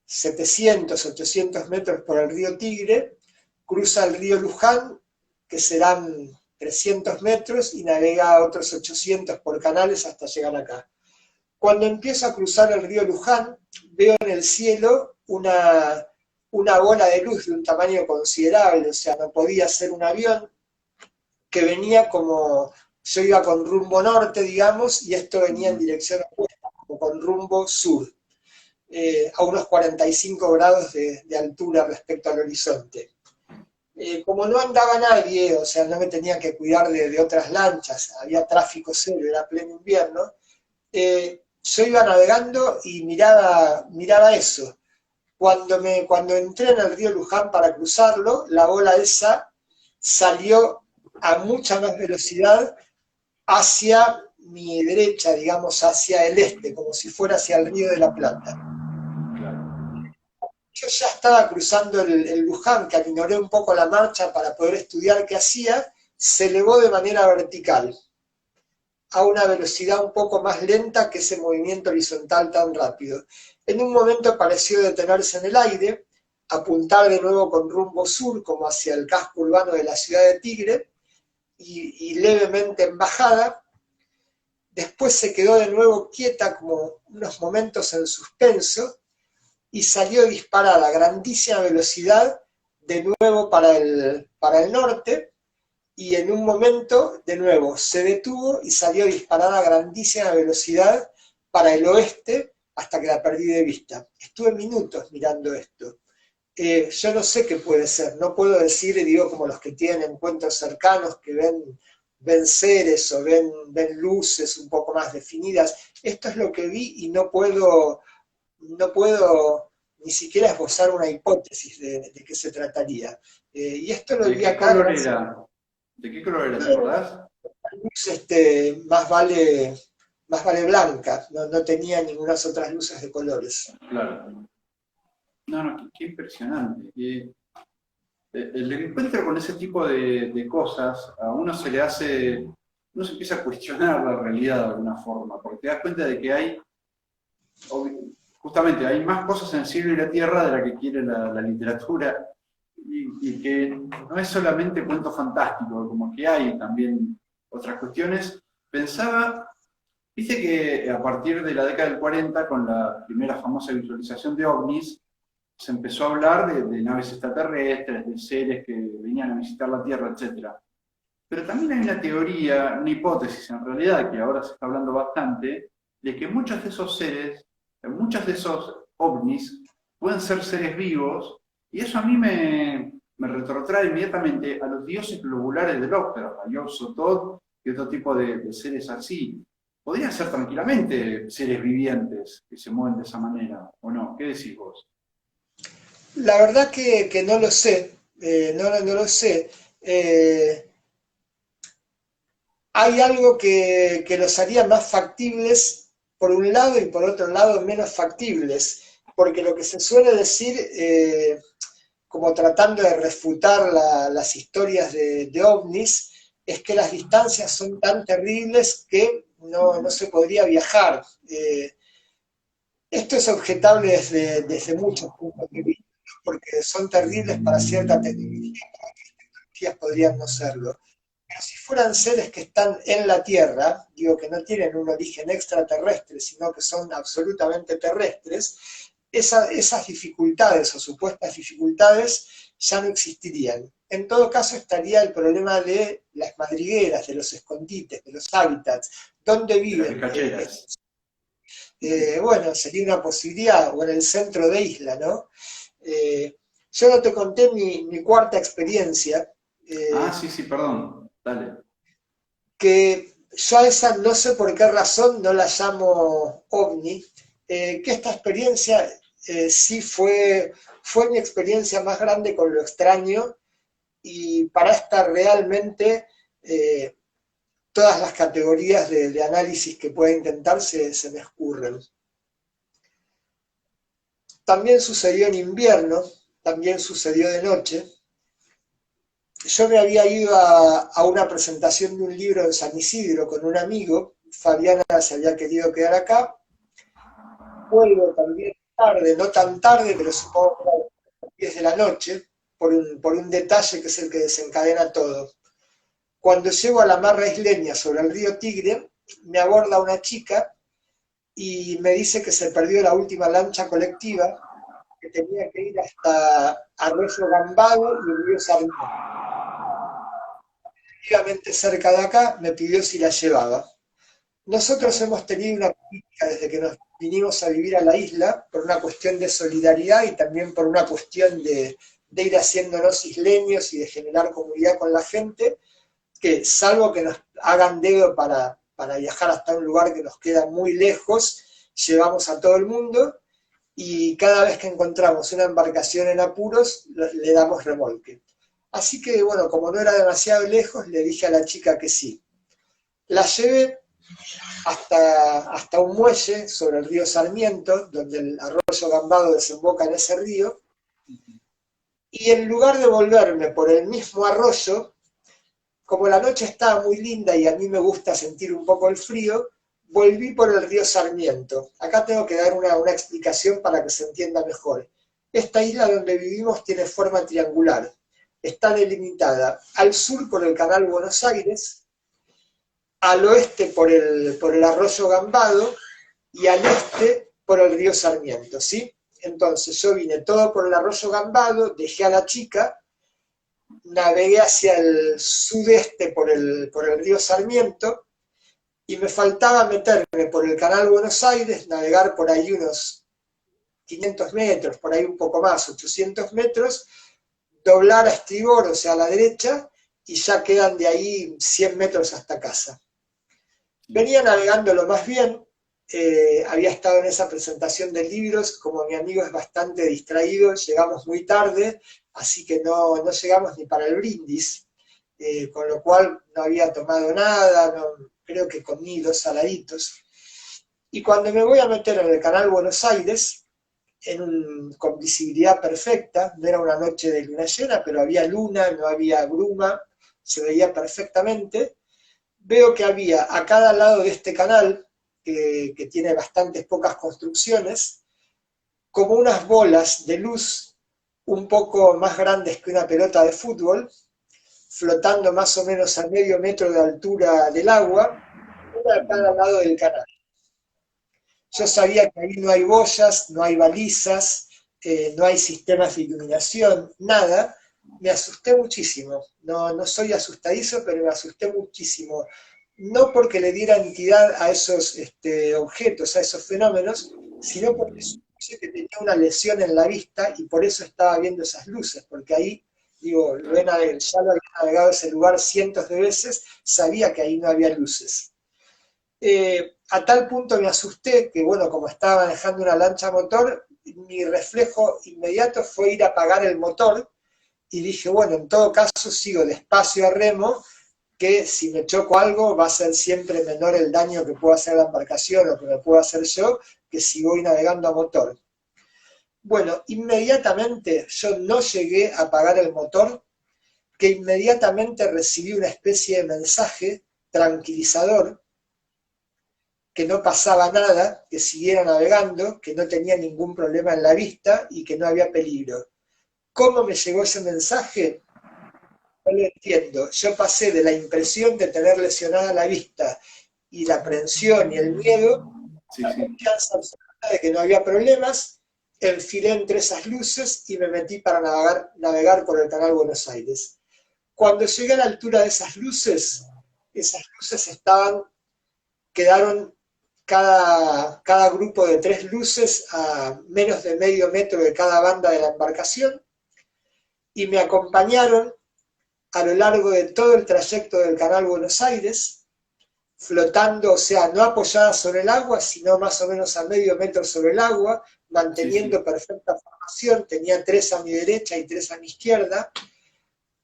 700, 800 metros por el río Tigre, cruza el río Luján, que serán 300 metros, y navega otros 800 por canales hasta llegar acá. Cuando empiezo a cruzar el río Luján, veo en el cielo una bola de luz de un tamaño considerable, o sea, no podía ser un avión, que venía como, yo iba con rumbo norte, digamos, y esto venía en dirección opuesta, como con rumbo sur, a unos 45 grados de altura respecto al horizonte. Como no andaba nadie, o sea, no me tenía que cuidar de otras lanchas, había tráfico cero, era pleno invierno, yo iba navegando y miraba eso. Cuando entré en el río Luján para cruzarlo, la bola esa salió a mucha más velocidad hacia mi derecha, digamos, hacia el este, como si fuera hacia el río de la Plata. Yo ya estaba cruzando el Luján, que ignoré un poco la marcha para poder estudiar qué hacía, se elevó de manera vertical, a una velocidad un poco más lenta que ese movimiento horizontal tan rápido. En un momento pareció detenerse en el aire, apuntar de nuevo con rumbo sur, como hacia el casco urbano de la ciudad de Tigre, y levemente en bajada. Después se quedó de nuevo quieta, como unos momentos en suspenso, y salió disparada a grandísima velocidad, de nuevo para el norte, y en un momento, de nuevo, se detuvo y salió disparada a grandísima velocidad para el oeste, hasta que la perdí de vista. Estuve minutos mirando esto. Yo no sé qué puede ser, no puedo decir, digo, como los que tienen encuentros cercanos, que ven seres o ven luces un poco más definidas. Esto es lo que vi y no puedo ni siquiera esbozar una hipótesis de qué se trataría. Y esto lo vi acá. ¿De qué color era? ¿Te acordás? Luz más vale blanca, no tenía ninguna otras luces de colores. Claro. No, qué impresionante. El encuentro con ese tipo de cosas, a uno se le hace, uno se empieza a cuestionar la realidad de alguna forma, porque te das cuenta de que hay, justamente, hay más cosas en el cielo y la tierra de la que quiere la literatura, y que no es solamente cuento fantástico, como que hay también otras cuestiones. Pensaba, viste que a partir de la década del 40, con la primera famosa visualización de ovnis, se empezó a hablar de naves extraterrestres, de seres que venían a visitar la Tierra, etc. Pero también hay una teoría, una hipótesis en realidad, que ahora se está hablando bastante, de que muchos de esos seres muchos de esos ovnis pueden ser seres vivos, y eso a mí me retrotrae inmediatamente a los dioses globulares del ópera, a Yog-Sothoth y otro tipo de seres así. Podrían ser tranquilamente seres vivientes que se mueven de esa manera, ¿o no? ¿Qué decís vos? La verdad que no lo sé, no lo sé. Hay algo que los haría más factibles por un lado y por otro lado menos factibles, porque lo que se suele decir, como tratando de refutar las historias de ovnis, es que las distancias son tan terribles que no se podría viajar. Esto es objetable desde muchos puntos de vista, porque son terribles para cierta tecnología, podrían no serlo. Pero si fueran seres que están en la Tierra, digo que no tienen un origen extraterrestre, sino que son absolutamente terrestres, esas dificultades o supuestas dificultades ya no existirían. En todo caso estaría el problema de las madrigueras, de los escondites, de los hábitats, dónde De las viven. ricacheras. Bueno, sería una posibilidad, o en el centro de isla, ¿no? Eh, yo no te conté mi cuarta experiencia, Ah, eh, sí, sí, perdón. Dale. que yo a esa no sé por qué razón no la llamo ovni, que esta experiencia sí fue mi experiencia más grande con lo extraño, y para esta realmente eh, todas las categorías de análisis que pueda intentar se me escurren. También sucedió en invierno, también sucedió de noche. Yo me había ido a una presentación de un libro en San Isidro con un amigo. Fabiana se había querido quedar acá. Vuelvo también tarde, no tan tarde, pero supongo que a las 10 de la noche, por un detalle que es el que desencadena todo. Cuando llego a la Marra Isleña sobre el río Tigre, me aborda una chica y me dice que se perdió la última lancha colectiva, que tenía que ir hasta Arroyo Gambado y el río Sarmiento. Relativamente cerca de acá, me pidió si la llevaba. Nosotros hemos tenido una política desde que nos vinimos a vivir a la isla, por una cuestión de solidaridad y también por una cuestión de ir haciéndonos isleños y de generar comunidad con la gente, que salvo que nos hagan dedo para viajar hasta un lugar que nos queda muy lejos, llevamos a todo el mundo, y cada vez que encontramos una embarcación en apuros, le damos remolque. Así que, bueno, como no era demasiado lejos, le dije a la chica que sí. La llevé hasta un muelle sobre el río Sarmiento, donde el arroyo Gambado desemboca en ese río, y en lugar de volverme por el mismo arroyo, como la noche estaba muy linda y a mí me gusta sentir un poco el frío, volví por el río Sarmiento. Acá tengo que dar una explicación para que se entienda mejor. Esta isla donde vivimos tiene forma triangular. Está delimitada al sur por el Canal Buenos Aires, al oeste por el arroyo Gambado y al este por el río Sarmiento, ¿sí? Entonces yo vine todo por el arroyo Gambado, dejé a la chica, navegué hacia el sudeste por el río Sarmiento, y me faltaba meterme por el Canal Buenos Aires, navegar por ahí unos 500 metros, por ahí un poco más, 800 metros, doblar a estribor, o sea, a la derecha, y ya quedan de ahí 100 metros hasta casa. Venía navegando lo más bien, había estado en esa presentación de libros, como mi amigo es bastante distraído, llegamos muy tarde, así que no llegamos ni para el brindis, con lo cual no había tomado nada, creo que comí 2 saladitos. Y cuando me voy a meter en el Canal Buenos Aires, con visibilidad perfecta, no era una noche de luna llena, pero había luna, no había bruma, se veía perfectamente, veo que había a cada lado de este canal, que tiene bastantes pocas construcciones, como unas bolas de luz un poco más grandes que una pelota de fútbol, flotando más o menos a medio metro de altura del agua, una a cada lado del canal. Yo sabía que ahí no hay boyas, no hay balizas, no hay sistemas de iluminación, nada. Me asusté muchísimo. No soy asustadizo, pero me asusté muchísimo. No porque le diera entidad a esos objetos, a esos fenómenos, sino porque supuse que tenía una lesión en la vista y por eso estaba viendo esas luces, porque ahí, digo, ya lo había navegado ese lugar cientos de veces, sabía que ahí no había luces. A tal punto me asusté que, bueno, como estaba manejando una lancha a motor, mi reflejo inmediato fue ir a apagar el motor y dije, bueno, en todo caso sigo despacio a remo, que si me choco algo va a ser siempre menor el daño que pueda hacer la embarcación o que me pueda hacer yo, que si voy navegando a motor. Bueno, inmediatamente yo no llegué a apagar el motor, que inmediatamente recibí una especie de mensaje tranquilizador, que no pasaba nada, que siguiera navegando, que no tenía ningún problema en la vista y que no había peligro. ¿Cómo me llegó ese mensaje? No lo entiendo. Yo pasé de la impresión de tener lesionada la vista y la aprensión y el miedo, Sí, a la sí. confianza absoluta de que no había problemas, enfilé entre esas luces y me metí para navegar por el Canal Buenos Aires. Cuando llegué a la altura de esas luces quedaron cada grupo de 3 luces a menos de medio metro de cada banda de la embarcación y me acompañaron a lo largo de todo el trayecto del Canal Buenos Aires, flotando, o sea, no apoyada sobre el agua, sino más o menos a medio metro sobre el agua, Sí, manteniendo sí. perfecta formación, tenía 3 a mi derecha y 3 a mi izquierda,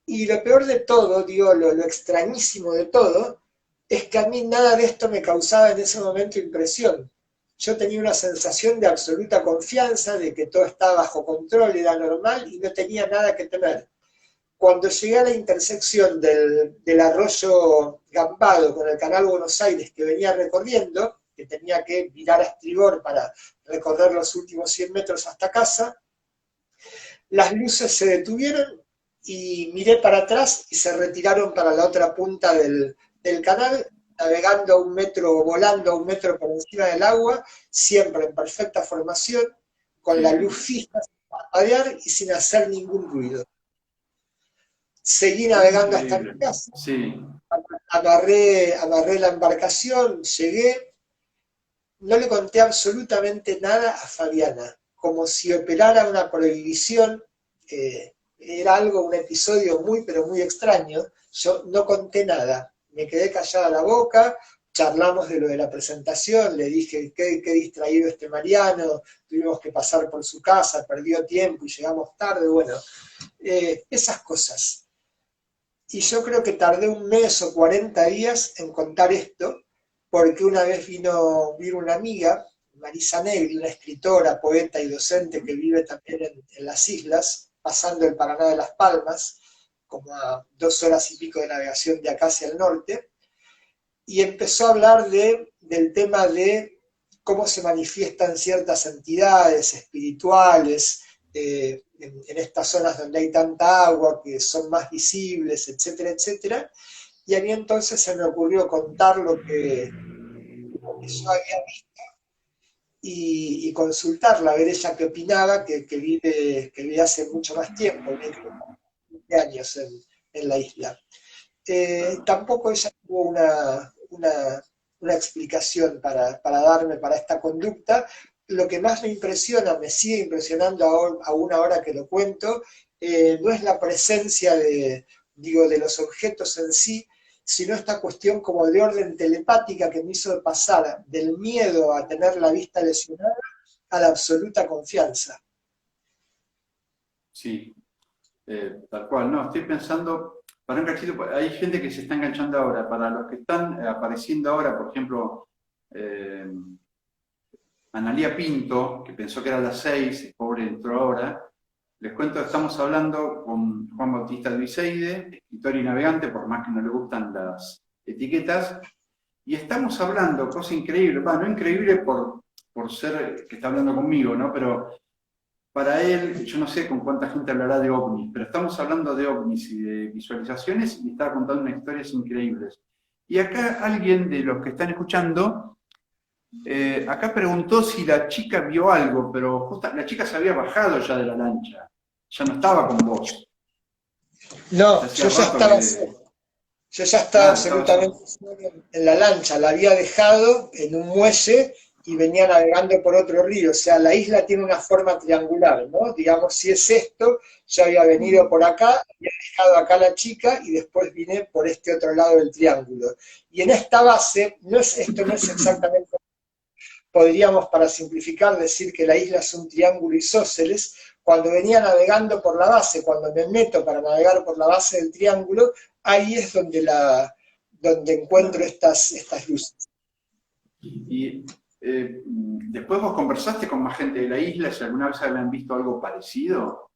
y lo peor de todo, digo, lo extrañísimo de todo, es que a mí nada de esto me causaba en ese momento impresión. Yo tenía una sensación de absoluta confianza, de que todo estaba bajo control, era normal y no tenía nada que temer. Cuando llegué a la intersección del arroyo Gambado con el Canal Buenos Aires que venía recorriendo, que tenía que virar a estribor para recorrer los últimos 100 metros hasta casa, las luces se detuvieron y miré para atrás y se retiraron para la otra punta del canal, navegando a 1 metro, volando a 1 metro por encima del agua, siempre en perfecta formación, con la Sí. luz fija, sin parpadear y sin hacer ningún ruido. Seguí Qué navegando hasta mi increíble. casa, Sí, agarré la embarcación, llegué, no le conté absolutamente nada a Fabiana, como si operara una prohibición, era algo, un episodio muy, pero muy extraño. Yo no conté nada, me quedé callada la boca, charlamos de lo de la presentación, le dije qué distraído este Mariano, tuvimos que pasar por su casa, perdió tiempo y llegamos tarde, bueno, esas cosas. Y yo creo que tardé 1 mes o 40 días en contar esto, porque una vez vino una amiga, Marisa Negri, una escritora, poeta y docente que vive también en las islas, pasando el Paraná de las Palmas, como a 2 horas y pico de navegación de acá hacia el norte, y empezó a hablar del tema de cómo se manifiestan ciertas entidades espirituales en estas zonas donde hay tanta agua, que son más visibles, etcétera, etcétera. Y a mí entonces se me ocurrió contar lo que yo había visto y consultarla, a ver ella qué opinaba, que vive hace mucho más tiempo, vive creo, 20 años en la isla. Tampoco ella tuvo una explicación para darme para esta conducta. Lo que más me impresiona, me sigue impresionando aún ahora que lo cuento, no es la presencia de los objetos en sí, sino esta cuestión como de orden telepática que me hizo pasar del miedo a tener la vista lesionada a la absoluta confianza. sí. Tal cual. No, estoy pensando, para un cachito, hay gente que se está enganchando ahora. Para los que están apareciendo ahora, por ejemplo, eh, Analía Pinto, que pensó que era las 6, el pobre entró ahora. Les cuento que estamos hablando con Juan Bautista Duiseide, escritor y navegante, por más que no le gustan las etiquetas, y estamos hablando, cosa increíble, no increíble por ser que está hablando conmigo, ¿no? Pero para él, yo no sé con cuánta gente hablará de ovnis, pero estamos hablando de ovnis y de visualizaciones y está contando unas historias increíbles. Y acá alguien de los que están escuchando, acá preguntó si la chica vio algo, pero justo la chica se había bajado ya de la lancha, ya no estaba con vos. Ya No, hacía rato que... yo ya estaba Claro, estaba absolutamente solo. solo en la lancha, la había dejado en un muelle y venía navegando por otro río. O sea, la isla tiene una forma triangular, ¿no? Digamos, si es esto, yo había venido por acá, había dejado acá a la chica y después vine por este otro lado del triángulo. Y en esta base, esto no es exactamente, podríamos para simplificar decir que la isla es un triángulo isósceles. Cuando venía navegando por la base, cuando me meto para navegar por la base del triángulo, ahí es donde encuentro Claro. estas luces. Y después vos conversaste con más gente de la isla, si alguna vez habían visto algo parecido,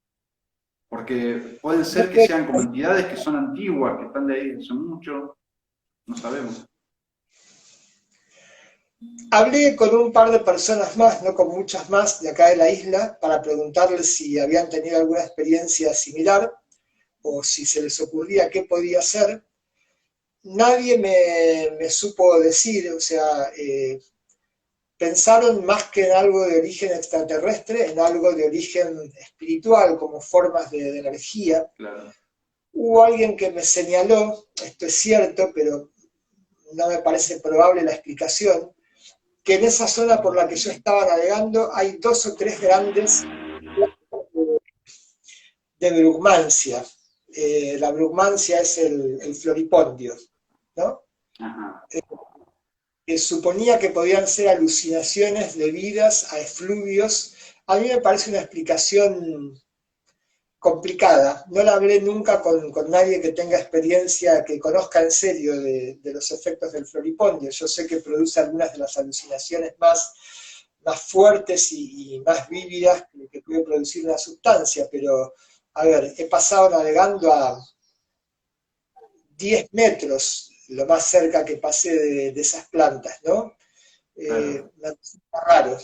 porque pueden ser que sean como entidades que son antiguas, que están de ahí hace mucho, no sabemos. Hablé con un par de personas más, no con muchas más, de acá de la isla, para preguntarles si habían tenido alguna experiencia similar o si se les ocurría qué podía ser. Nadie me supo decir, o sea, pensaron más que en algo de origen extraterrestre, en algo de origen espiritual, como formas de energía. Claro. Hubo alguien que me señaló, esto es cierto, pero no me parece probable la explicación, que en esa zona por la que yo estaba navegando hay 2 o 3 grandes de brugmancia. La brugmancia es el floripondio, ¿no? Ajá. Suponía que podían ser alucinaciones debidas a efluvios. A mí me parece una explicación complicada. No la hablé nunca con nadie que tenga experiencia, que conozca en serio de los efectos del floripondio. Yo sé que produce algunas de las alucinaciones más fuertes y más vívidas que puede producir una sustancia, pero, a ver, he pasado navegando a 10 metros, lo más cerca que pasé de esas plantas, ¿no? Claro. Me resulta raro.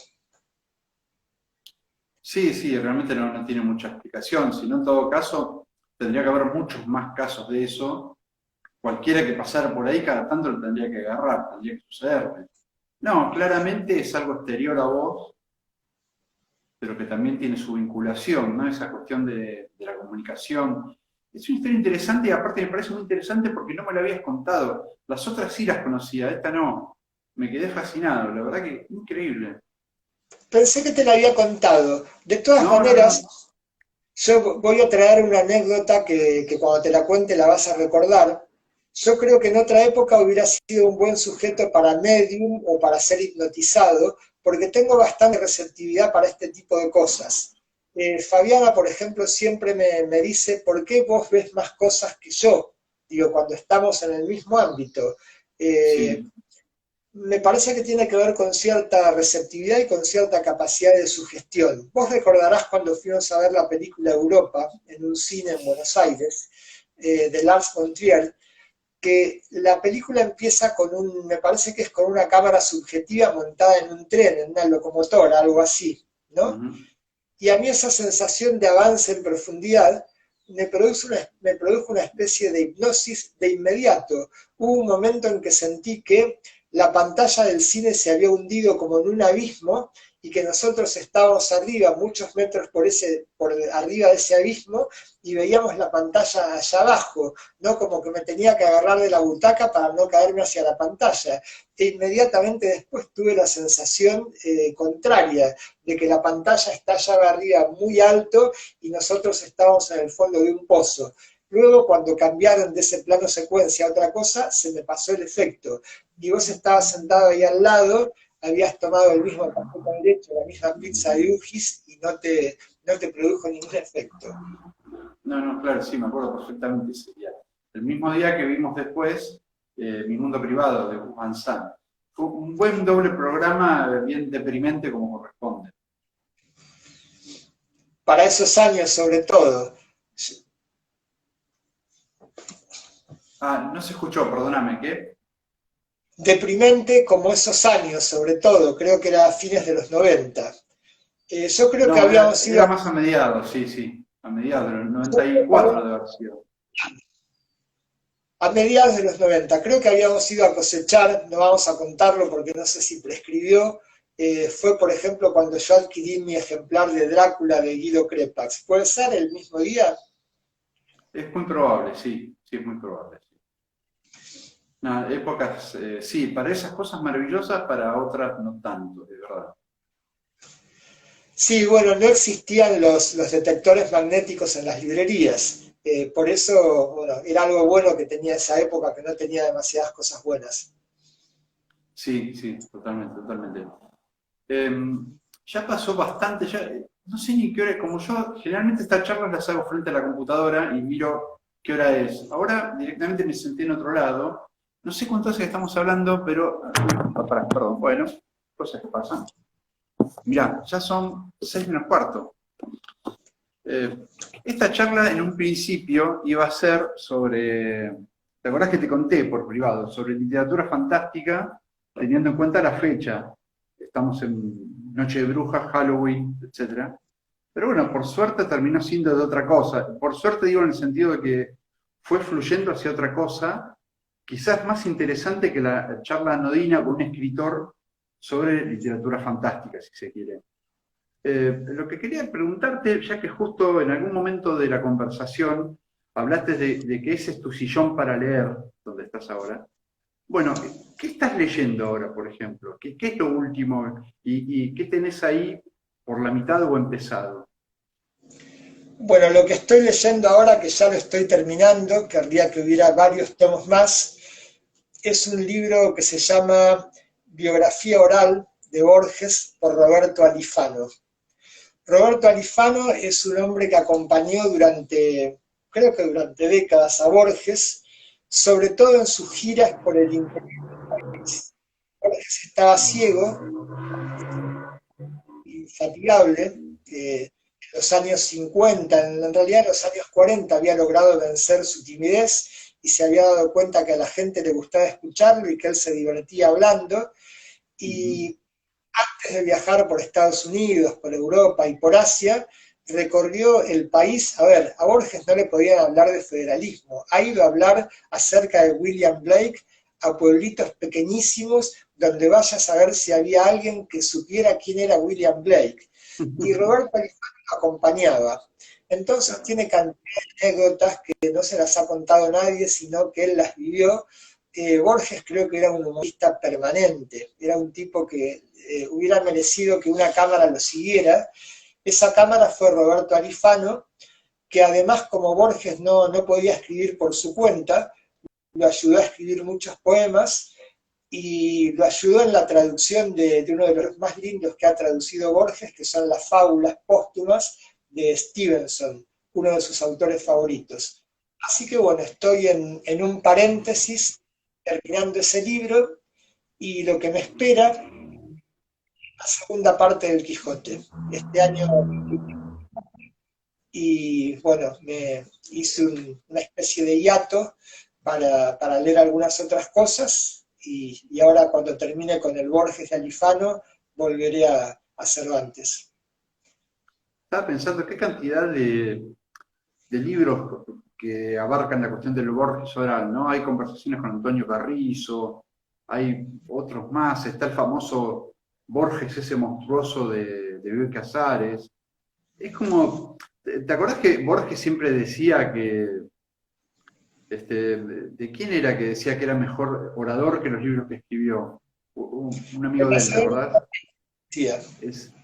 Sí, sí, realmente no tiene mucha explicación, sino en todo caso tendría que haber muchos más casos de eso. Cualquiera que pasara por ahí cada tanto lo tendría que agarrar, tendría que sucederle. No, claramente es algo exterior a vos, pero que también tiene su vinculación, ¿no? Esa cuestión de la comunicación. Es una historia interesante y aparte me parece muy interesante porque no me la habías contado. Las otras sí las conocía, esta no. Me quedé fascinado, la verdad que increíble. Pensé que te la había contado. De todas No, no, no. maneras, yo voy a traer una anécdota que cuando te la cuente la vas a recordar. Yo creo que en otra época hubiera sido un buen sujeto para medium o para ser hipnotizado, porque tengo bastante receptividad para este tipo de cosas. Fabiana, por ejemplo, siempre me dice, ¿por qué vos ves más cosas que yo? Digo, cuando estamos en el mismo ámbito. Eh, Sí. Me parece que tiene que ver con cierta receptividad y con cierta capacidad de sugestión. Vos recordarás cuando fuimos a ver la película Europa en un cine en Buenos Aires, de Lars von Trier, que la película empieza me parece que es con una cámara subjetiva montada en un tren, en una locomotora, algo así, ¿no? Ujú. Y a mí esa sensación de avance en profundidad me produjo una especie de hipnosis de inmediato. Hubo un momento en que sentí que la pantalla del cine se había hundido como en un abismo y que nosotros estábamos arriba, muchos metros por arriba de ese abismo, y veíamos la pantalla allá abajo, ¿no? Como que me tenía que agarrar de la butaca para no caerme hacia la pantalla. E inmediatamente después tuve la sensación contraria, de que la pantalla está allá arriba muy alto y nosotros estábamos en el fondo de un pozo. Luego, cuando cambiaron de ese plano secuencia a otra cosa, se me pasó el efecto. Y vos estabas sentado ahí al lado, habías tomado el mismo café con leche, la misma pizza de Ugis y no te produjo ningún efecto. No, no, claro, sí, me acuerdo perfectamente ese día. El mismo día que vimos después Mi Mundo Privado de Gus Van Sant. Fue un buen doble programa, bien deprimente como corresponde. Para esos años, sobre todo. Ah, no se escuchó, perdóname, ¿qué? Deprimente como esos años, sobre todo. Creo que era a fines de los 90. Yo creo que No, habíamos ido era más a mediados, sí, sí. A mediados del 94 de haber sido. a mediados de los 90. Creo que habíamos ido a cosechar, no vamos a contarlo porque no sé si prescribió. Fue, por ejemplo, cuando yo adquirí mi ejemplar de Drácula de Guido Crepax. ¿Puede ser el mismo día? Es muy probable, sí, sí, es muy probable. Sí. No, épocas, sí, para esas cosas maravillosas, para otras no tanto, de verdad. Sí, bueno, no existían los detectores magnéticos en las librerías. Por eso, bueno, era algo bueno que tenía esa época, que no tenía demasiadas cosas buenas. Sí, sí, totalmente, totalmente. Ya pasó bastante, ya, no sé ni qué hora es, como yo generalmente estas charlas las hago frente a la computadora y miro qué hora es. Ahora directamente me senté en otro lado, no sé cuánto hace que estamos hablando, pero, perdón, bueno, cosas que pasan. Mirá, ya son 6 menos cuarto. Eh, Esta charla en un principio iba a ser sobre, ¿te acordás que te conté por privado? Sobre literatura fantástica, teniendo en cuenta la fecha. Estamos en Noche de Brujas, Halloween, etc. Pero bueno, por suerte terminó siendo de otra cosa. Por suerte digo en el sentido de que fue fluyendo hacia otra cosa, quizás más interesante que la charla anodina con un escritor sobre literatura fantástica, si se quiere. Lo que quería preguntarte, ya que justo en algún momento de la conversación hablaste de que ese es tu sillón para leer, donde estás ahora. Bueno, ¿qué estás leyendo ahora, por ejemplo? ¿Qué es lo último? ¿Y qué tenés ahí por la mitad o empezado? Bueno, lo que estoy leyendo ahora, que ya lo estoy terminando, querría que hubiera varios tomos más, es un libro que se llama Biografía Oral de Borges por Roberto Alifano. Roberto Alifano es un hombre que acompañó creo que durante décadas a Borges, sobre todo en sus giras por el interior del país. Borges estaba ciego, infatigable, en los años 50, en realidad en los años 40 había logrado vencer su timidez y se había dado cuenta que a la gente le gustaba escucharlo y que él se divertía hablando. Ujú. Y antes de viajar por Estados Unidos, por Europa y por Asia, recorrió el país. A ver, a Borges no le podían hablar de federalismo, ha ido a hablar acerca de William Blake a pueblitos pequeñísimos donde vaya a saber si había alguien que supiera quién era William Blake. Y Roberto Alifano lo acompañaba. Entonces Claro. tiene cantidad de anécdotas que no se las ha contado nadie, sino que él las vivió. Borges creo que era un humorista permanente, era un tipo que hubiera merecido que una cámara lo siguiera. Esa cámara fue Roberto Alifano, que además como Borges no podía escribir por su cuenta, lo ayudó a escribir muchos poemas y lo ayudó en la traducción de uno de los más lindos que ha traducido Borges, que son las fábulas póstumas de Stevenson, uno de sus autores favoritos. Así que bueno, estoy en un paréntesis terminando ese libro y lo que me espera la segunda parte del Quijote. Este año, y bueno, me hice una especie de hiato para leer algunas otras cosas y ahora cuando termine con el Borges de Alifano volveré a Cervantes. Estaba pensando qué cantidad de libros que abarcan la cuestión del Borges oral, ¿no? Hay conversaciones con Antonio Carrizo, hay otros más, está el famoso Borges, ese monstruoso de Bioy Casares. Es como, ¿te acordás que Borges siempre decía que, de quién era que decía que era mejor orador que los libros que escribió? Un Me amigo de él, ¿te pasé, acordás? decía,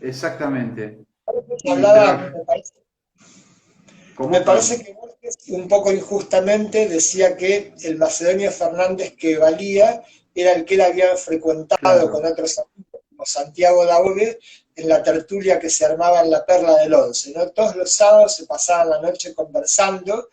Exactamente. Pero, hablaba, me ¿cómo? parece Perdón. que Borges, un poco injustamente, decía que el Macedonio Fernández que valía era el que él había frecuentado con Claro. otros amigos, como Santiago Daogue, en la tertulia que se armaba en la Perla del Once, ¿no? Todos los sábados se pasaban la noche conversando.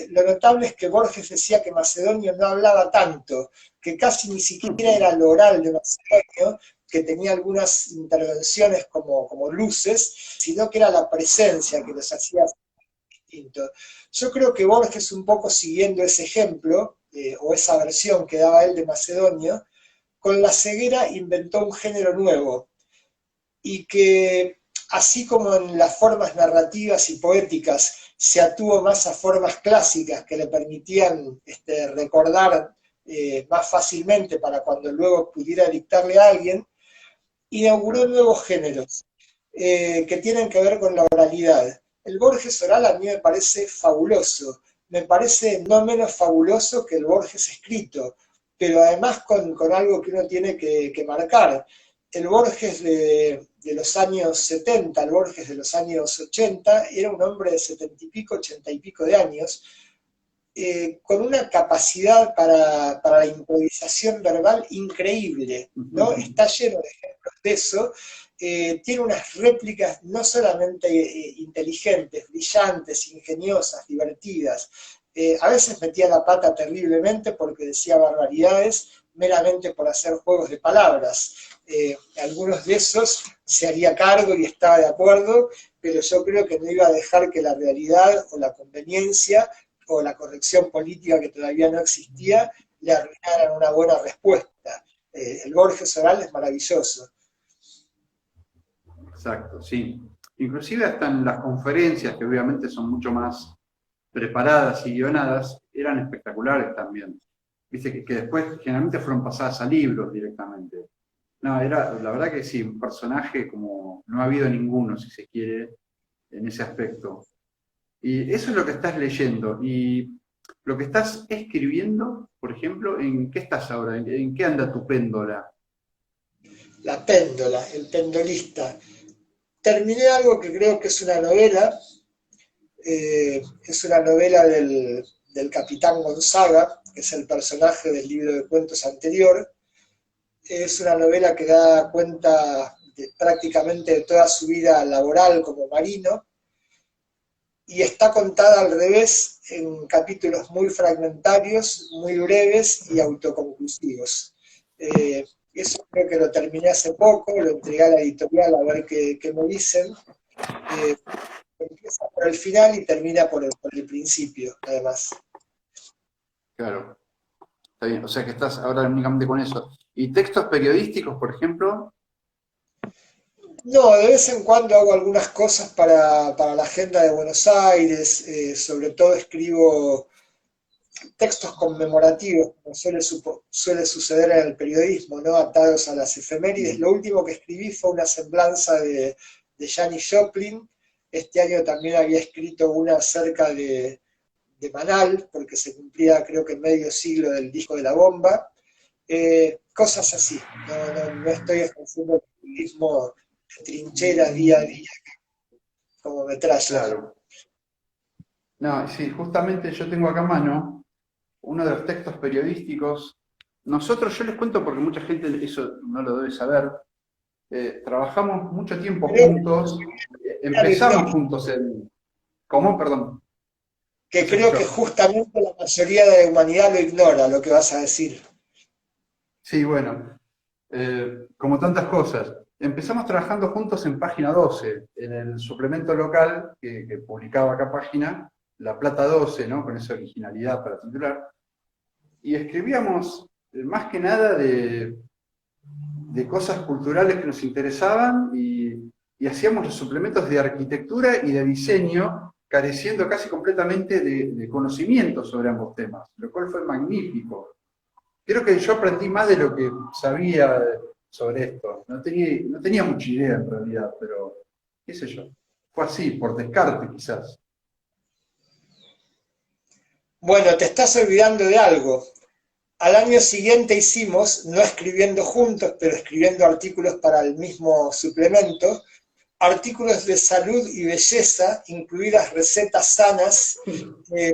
Lo notable es que Borges decía que Macedonio no hablaba tanto, que casi ni siquiera era lo oral de Macedonio, que tenía algunas intervenciones como luces, sino que era la presencia que los hacía distinto. Yo creo que Borges, un poco siguiendo ese ejemplo, o esa versión que daba él de Macedonio, con la ceguera inventó un género nuevo y que, así como en las formas narrativas y poéticas se atuvo más a formas clásicas que le permitían recordar más fácilmente para cuando luego pudiera dictarle a alguien, inauguró Claro. nuevos géneros que tienen que ver con la oralidad. El Borges oral a mí me parece fabuloso, me parece no menos fabuloso que el Borges escrito, pero además con algo que uno tiene que marcar. El Borges de los años 70, el Borges de los años 80, era un hombre de 70 y pico, 80 y pico de años, con una capacidad para la improvisación verbal increíble, ¿no? Está lleno de ejemplos de eso. Tiene unas réplicas no solamente inteligentes, brillantes, ingeniosas, divertidas. A veces metía la pata terriblemente porque decía barbaridades, meramente por hacer juegos de palabras. Algunos de esos se haría cargo y estaba de acuerdo, pero yo creo que no iba a dejar que la realidad o la conveniencia o la corrección política que todavía no existía le arruinaran una buena respuesta. El Borges oral es maravilloso. Exacto, sí. Inclusive hasta en las conferencias, que obviamente son mucho más preparadas y guionadas, eran espectaculares también. Viste que después generalmente fueron pasadas a libros directamente. No, era, la verdad que sí, un personaje como no ha habido ninguno, si se quiere, en ese aspecto. Y eso es lo que estás leyendo. Y lo que estás escribiendo, por ejemplo, ¿en qué estás ahora? ¿En qué anda tu péndola? La péndola, el pendolista. Terminé algo que creo que es una novela del Capitán Gonzaga, que es el personaje del libro de cuentos anterior. Es una novela que da cuenta prácticamente de toda su vida laboral como marino, y está contada al revés en capítulos muy fragmentarios, muy breves y autoconclusivos. Eso creo que lo terminé hace poco, lo entregué a la editorial a ver qué me dicen. Empieza por el final y termina por el principio, además. Claro, está bien. O sea que estás ahora únicamente con eso. ¿Y textos periodísticos, por ejemplo? No, de vez en cuando hago algunas cosas para la agenda de Buenos Aires, sobre todo escribo textos conmemorativos, como suele suceder en el periodismo, ¿no? Atados a las efemérides. Lo último que escribí fue una semblanza de Janis Joplin. Este año también había escrito una acerca de Manal, porque se cumplía creo que medio siglo del disco de la bomba. Cosas así. No estoy ejerciendo el periodismo de trinchera día a día, como metralla. Claro. No, sí, justamente yo tengo acá a mano uno de los textos periodísticos. Nosotros, yo les cuento porque mucha gente eso no lo debe saber, trabajamos mucho tiempo juntos, empezamos juntos en... ¿Cómo? Perdón. Que creo que justamente la mayoría de la humanidad lo ignora, lo que vas a decir. Sí, bueno, como tantas cosas. Empezamos trabajando juntos en Página 12, en el suplemento local que publicaba acá Página, La Plata 12, ¿no? Con esa originalidad para titular. Y escribíamos más que nada de cosas culturales que nos interesaban y hacíamos los suplementos de arquitectura y de diseño, careciendo casi completamente de conocimiento sobre ambos temas, lo cual fue magnífico. Creo que yo aprendí más de lo que sabía sobre esto. No tenía mucha idea en realidad, pero qué sé yo. Fue así, por descarte quizás. Bueno, te estás olvidando de algo. Al año siguiente hicimos, no escribiendo juntos, pero escribiendo artículos para el mismo suplemento, artículos de salud y belleza, incluidas recetas sanas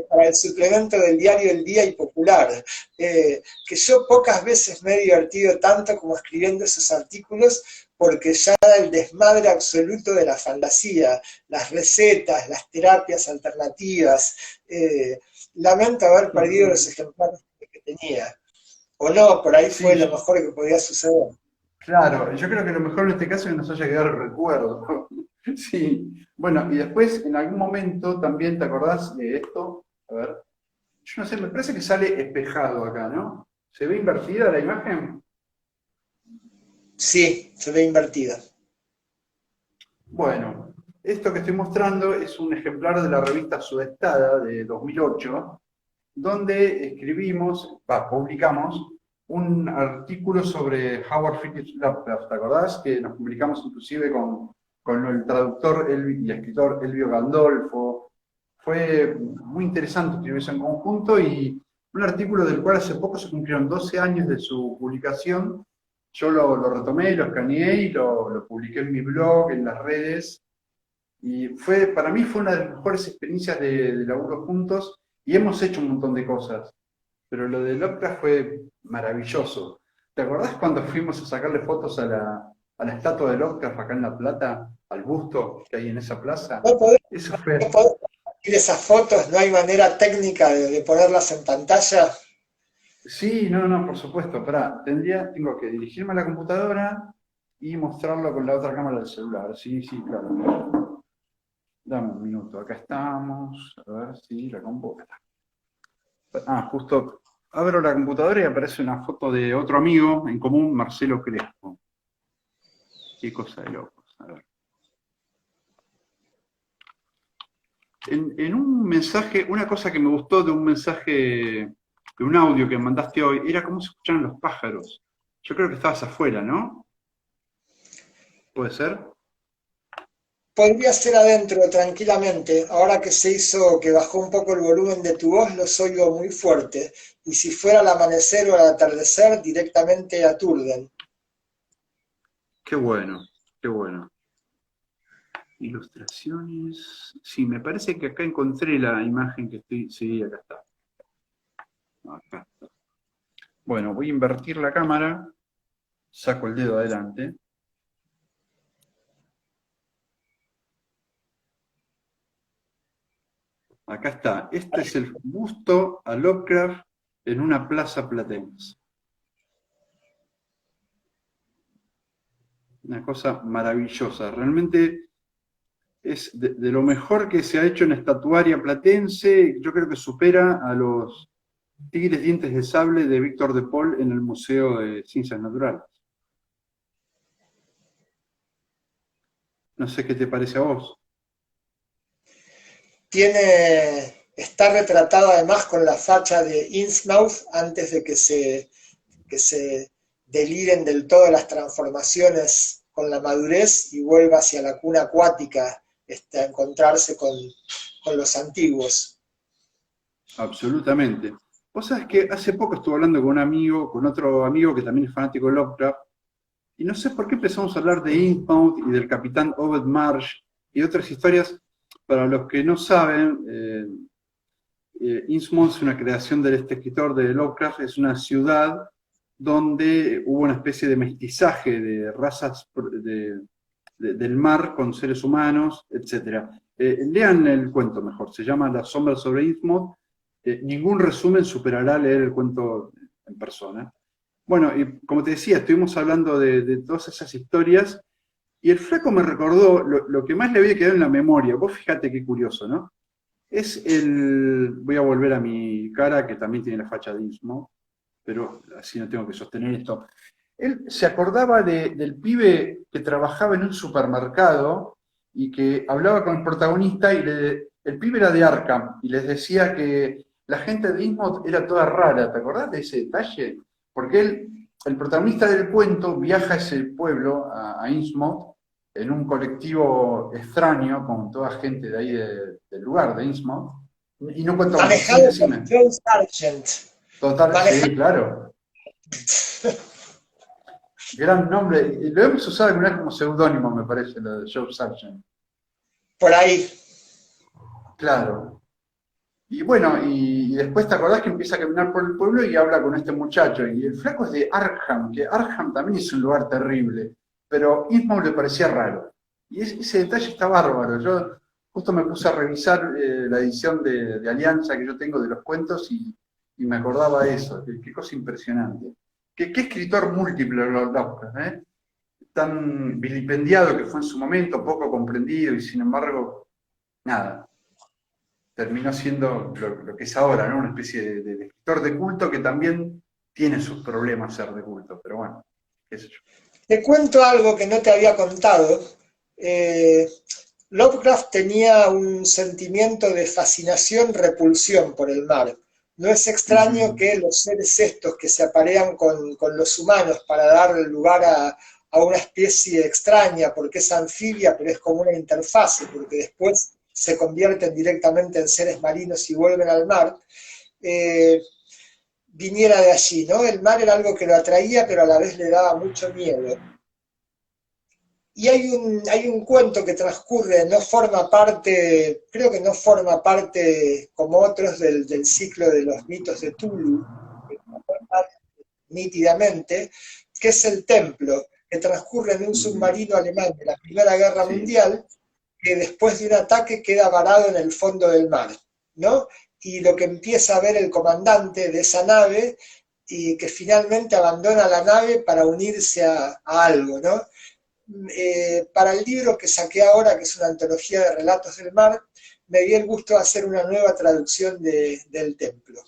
para el suplemento del diario El Día y Popular, que yo pocas veces me he divertido tanto como escribiendo esos artículos, porque ya era el desmadre absoluto de la fantasía, las recetas, las terapias alternativas. Lamento haber perdido los ejemplares que tenía. O no, por ahí fue Sí, lo mejor que podía suceder. claro, yo creo que lo mejor en este caso es que nos haya quedado el recuerdo. Sí, bueno, y después en algún momento también te acordás de esto, a ver, yo no sé, me parece que sale espejado acá, ¿no? ¿Se ve invertida la imagen? Sí, se ve invertida. Bueno, esto que estoy mostrando es un ejemplar de la revista Sudestada de 2008, donde publicamos un artículo sobre Howard Friedrich Lovecraft, ¿te acordás? Que nos publicamos inclusive con el traductor y escritor Elvio Gandolfo. Fue muy interesante escribir eso en conjunto y un artículo del cual hace poco se cumplieron 12 años de su publicación. Yo lo retomé, lo escaneé y lo publiqué en mi blog, en las redes. Y para mí fue una de las mejores experiencias de laburo juntos y hemos hecho un montón de cosas. Pero lo de Lovecraft fue maravilloso. ¿Te acordás cuando fuimos a sacarle fotos a la estatua de Lovecraft acá en La Plata, al busto que hay en esa plaza? No podés, Eso no fue. podés compartir esas fotos, no hay manera técnica de ponerlas en pantalla. Sí, no, por supuesto. Espera, tengo que dirigirme a la computadora y mostrarlo con la otra cámara del celular. Sí, claro. Dame un minuto, acá estamos. A ver si la computadora. Justo abro la computadora y aparece una foto de otro amigo en común, Marcelo Crespo. Qué cosa de locos. A ver. En un mensaje, una cosa que me gustó de un mensaje, de un audio que mandaste hoy, era cómo se escuchaban los pájaros. Yo creo que estabas afuera, ¿no? ¿Puede ser? Podría ser adentro tranquilamente, ahora que se hizo, que bajó un poco el volumen de tu voz, los oigo muy fuerte, y si fuera al amanecer o al atardecer, directamente aturden. Qué bueno, qué bueno. Ilustraciones. Sí, me parece que acá encontré la imagen que estoy. Sí, acá está. Acá está. Bueno, voy a invertir la cámara, saco el dedo adelante. Acá está. Este es el busto a Lovecraft en una plaza platense. Una cosa maravillosa. Realmente es de lo mejor que se ha hecho en estatuaria platense. Yo creo que supera a los tigres dientes de sable de Víctor de Paul en el Museo de Ciencias Naturales. No sé qué te parece a vos. Está retratado además con la facha de Innsmouth antes de que se deliren del todo las transformaciones con la madurez y vuelva hacia la cuna acuática a encontrarse con los antiguos. Absolutamente. Vos sabés que hace poco estuve hablando con un amigo, con otro amigo que también es fanático de Lovecraft, y no sé por qué empezamos a hablar de Innsmouth y del capitán Obed Marsh y otras historias. Para los que no saben, Innsmouth es una creación de este escritor de Lovecraft, es una ciudad donde hubo una especie de mestizaje de razas del mar con seres humanos, etc. Lean el cuento mejor, se llama Las sombras sobre Innsmouth. Ningún resumen superará leer el cuento en persona. Bueno, y como te decía, estuvimos hablando de todas esas historias y el flaco me recordó lo que más le había quedado en la memoria. Vos fíjate qué curioso, ¿no? Voy a volver a mi cara, que también tiene la facha de Innsmouth, pero así no tengo que sostener esto. Él se acordaba del pibe que trabajaba en un supermercado y que hablaba con el protagonista y el pibe era de Arkham y les decía que la gente de Innsmouth era toda rara. ¿Te acordás de ese detalle? Porque el protagonista del cuento viaja a ese pueblo, a Innsmouth, en un colectivo extraño con toda gente de ahí del lugar, de Innsmouth, y no cuento más. Sí, Manejado por decime. Joe Sargent. Total, sí, Manejado claro. Gran nombre. Y lo hemos usado alguna vez como seudónimo, me parece, lo de Joe Sargent. por ahí. Claro. Y bueno, y después te acordás que empieza a caminar por el pueblo y habla con este muchacho. Y el flaco es de Arkham, que Arkham también es un lugar terrible, pero Innsmouth le parecía raro. Y ese detalle está bárbaro. Yo justo me puse a revisar la edición de Alianza que yo tengo de los cuentos y me acordaba de eso. Qué cosa impresionante. Qué escritor múltiple Lovecraft, ¿eh? Tan vilipendiado que fue en su momento, poco comprendido y sin embargo, nada, terminó siendo lo que es ahora, ¿no? Una especie de escritor de culto que también tiene sus problemas ser de culto, pero bueno, qué sé yo. Te cuento algo que no te había contado. Eh, Lovecraft tenía un sentimiento de fascinación-repulsión por el mar. No es extraño Ujú. que los seres estos que se aparean con los humanos para dar lugar a una especie extraña, porque es anfibia, pero es como una interfase, porque después se convierten directamente en seres marinos y vuelven al mar. eh, viniera de allí, ¿no? El mar era algo que lo atraía, pero a la vez le daba mucho miedo. Y hay un cuento que transcurre, no forma parte, creo que no forma parte como otros del ciclo de los mitos de Tulu, nítidamente, que es el templo, que transcurre en un Ujú. submarino alemán de la Primera Guerra Sí, Mundial, que después de un ataque queda varado en el fondo del mar, ¿no? Y lo que empieza a ver el comandante de esa nave y que finalmente abandona la nave para unirse a algo, ¿no? Para el libro que saqué ahora, que es una antología de relatos del mar, me di el gusto de hacer una nueva traducción del templo.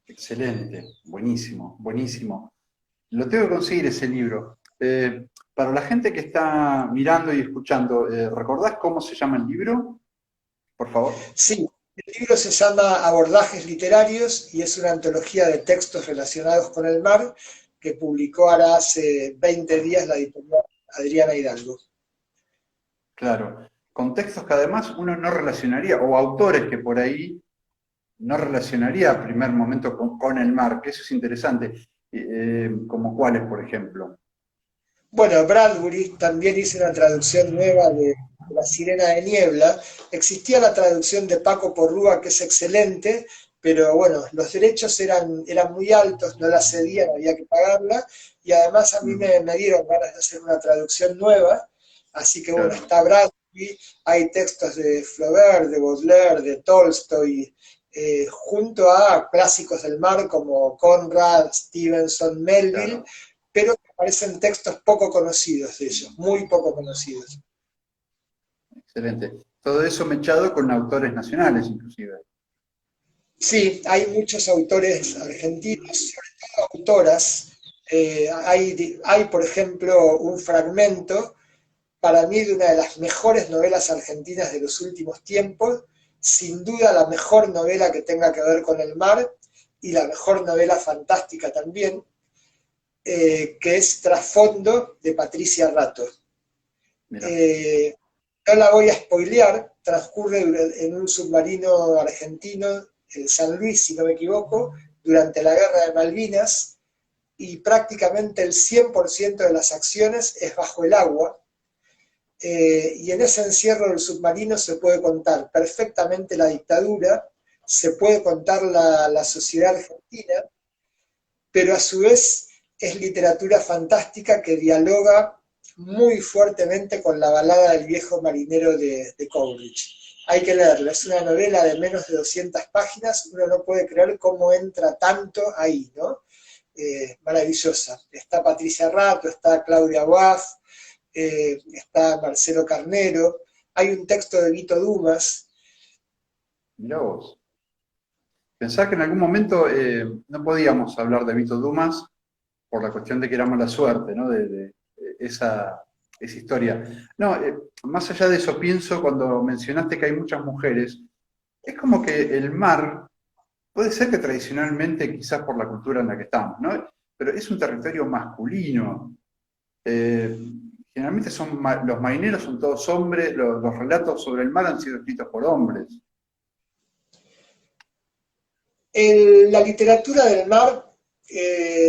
excelente, buenísimo, buenísimo. Lo tengo que conseguir ese libro. Para la gente que está mirando y escuchando, ¿recordás cómo se llama el libro? Por favor. Sí, el libro se llama Abordajes Literarios y es una antología de textos relacionados con el mar que publicó ahora hace 20 días la editorial Adriana Hidalgo. Claro. Contextos que además uno no relacionaría, o autores que por ahí no relacionaría a primer momento con el mar, que eso es interesante. Como cuáles, por ejemplo. Bueno, Bradbury también hizo una traducción nueva de La Sirena de Niebla. Existía la traducción de Paco Porrúa, que es excelente, pero bueno, los derechos eran muy altos, no la cedían, había que pagarla, y además a mí Mm, me dieron ganas de hacer una traducción nueva, así que bueno, claro, está Bradbury, hay textos de Flaubert, de Baudelaire, de Tolstoy, junto a clásicos del mar como Conrad, Stevenson, Melville, claro. pero parecen textos poco conocidos de ellos, muy poco conocidos. Excelente. Todo eso mechado con autores nacionales, inclusive. Sí, hay muchos autores argentinos, sobre todo autoras. Hay, por ejemplo, un fragmento para mí de una de las mejores novelas argentinas de los últimos tiempos, sin duda la mejor novela que tenga que ver con el mar y la mejor novela fantástica también, que es Trasfondo de Patricia Rato. Mira, Eh, no la voy a spoilear, transcurre en un submarino argentino, el San Luis, si no me equivoco, durante la guerra de Malvinas, y prácticamente el 100% de las acciones es bajo el agua, y en ese encierro del submarino se puede contar perfectamente la dictadura, se puede contar la sociedad argentina, pero a su vez es literatura fantástica que dialoga muy fuertemente con la balada del viejo marinero de Coleridge. Hay que leerla, es una novela de menos de 200 páginas, uno no puede creer cómo entra tanto ahí, ¿no? Maravillosa. Está Patricia Rato, está Claudia Boaz, está Marcelo Carnero, hay un texto de Vito Dumas. mira vos. Pensá que en algún momento no podíamos hablar de Vito Dumas por la cuestión de que era mala suerte, ¿no? De esa historia. No, más allá de eso, pienso cuando mencionaste que hay muchas mujeres, es como que el mar, puede ser que tradicionalmente, quizás por la cultura en la que estamos, ¿no? Pero es un territorio masculino. Eh, Generalmente los marineros son todos hombres, los relatos sobre el mar han sido escritos por hombres. La literatura del mar,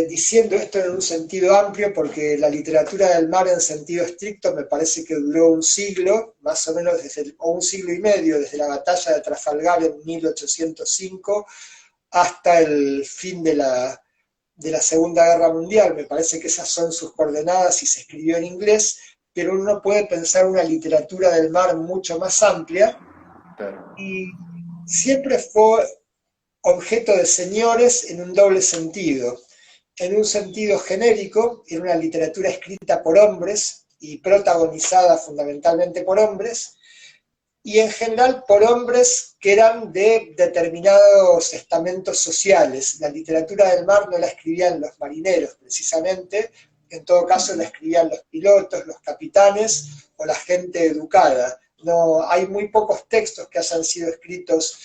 diciendo esto en un sentido amplio, porque la literatura del mar en sentido estricto me parece que duró un siglo, más o menos, o un siglo y medio, desde la batalla de Trafalgar en 1805 hasta el fin de la Segunda Guerra Mundial. Me parece que esas son sus coordenadas y se escribió en inglés, pero uno puede pensar una literatura del mar mucho más amplia Claro, y siempre fue objeto de señores en un doble sentido. En un sentido genérico, en una literatura escrita por hombres y protagonizada fundamentalmente por hombres, y en general por hombres que eran de determinados estamentos sociales. La literatura del mar no la escribían los marineros, precisamente, en todo caso la ujú, escribían los pilotos, los capitanes o la gente educada. No, hay muy pocos textos que hayan sido escritos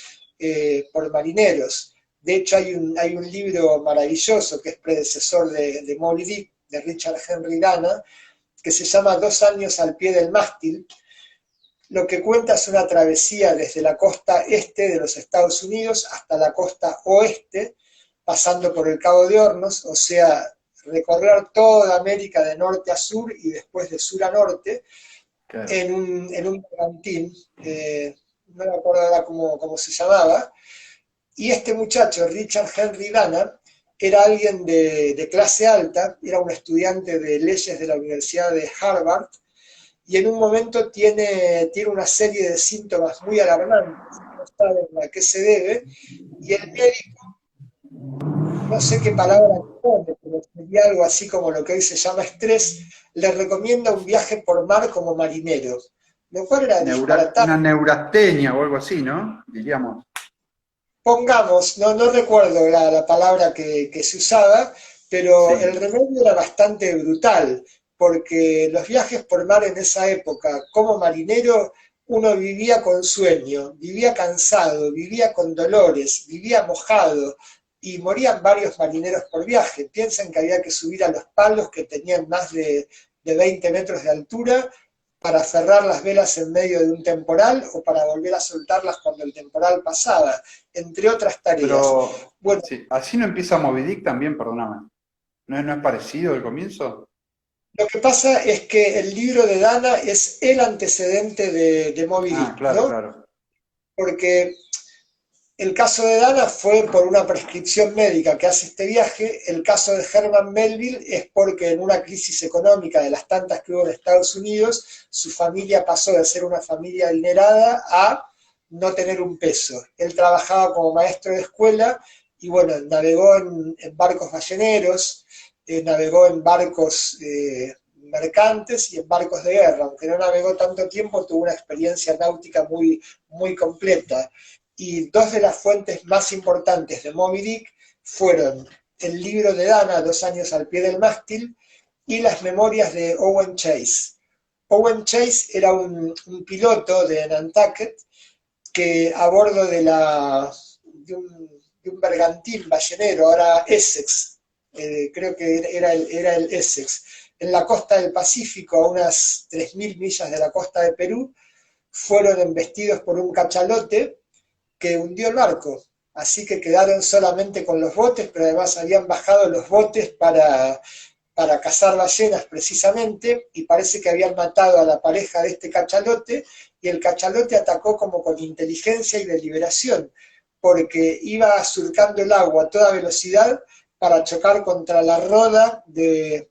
por marineros. De hecho, hay un libro maravilloso que es predecesor de Moby Dick, de Richard Henry Dana, que se llama Dos años al pie del mástil. Lo que cuenta es una travesía desde la costa este de los Estados Unidos hasta la costa oeste, pasando por el Cabo de Hornos, o sea, recorrer toda América de norte a sur y después de sur a norte Claro. en un bergantín, no me acuerdo ahora cómo se llamaba, y este muchacho, Richard Henry Dana, era alguien de clase alta, era un estudiante de leyes de la Universidad de Harvard, y en un momento tiene una serie de síntomas muy alarmantes, no saben a qué se debe, y el médico, no sé qué palabra pone, pero sería algo así como lo que hoy se llama estrés, le recomienda un viaje por mar como marinero, lo cual era Una disparatado. neurastenia o algo así, ¿no? Diríamos. Pongamos, no recuerdo la palabra que se usaba, pero el Sí. remedio era bastante brutal, porque los viajes por mar en esa época, como marinero, uno vivía con sueño, vivía cansado, vivía con dolores, vivía mojado, y morían varios marineros por viaje. Piensen que había que subir a los palos que tenían más de 20 metros de altura para cerrar las velas en medio de un temporal o para volver a soltarlas cuando el temporal pasaba, entre otras tareas. Pero, Bueno, sí, así no empieza Moby Dick también, perdóname. ¿No es parecido al comienzo? lo que pasa es que el libro de Dana es el antecedente de Moby Ah, Dick, claro, ¿no? claro. Porque el caso de Dana fue por una prescripción médica que hace este viaje, el caso de Herman Melville es porque en una crisis económica de las tantas que hubo en Estados Unidos, su familia pasó de ser una familia adinerada a no tener un peso. Él trabajaba como maestro de escuela y bueno, navegó en barcos balleneros, navegó en barcos mercantes y en barcos de guerra. Aunque no navegó tanto tiempo, tuvo una experiencia náutica muy completa. Y dos de las fuentes más importantes de Moby Dick fueron el libro de Dana, 2 años al pie del mástil, y las memorias de Owen Chase. Owen Chase era un piloto de Nantucket que a bordo de un bergantín ballenero, ahora Essex, creo que era el Essex, en la costa del Pacífico, a unas 3.000 millas de la costa de Perú, fueron embestidos por un cachalote que hundió el barco. Así que quedaron solamente con los botes, pero además habían bajado los botes para cazar ballenas precisamente, y parece que habían matado a la pareja de este cachalote, y el cachalote atacó como con inteligencia y deliberación, porque iba surcando el agua a toda velocidad para chocar contra la roda del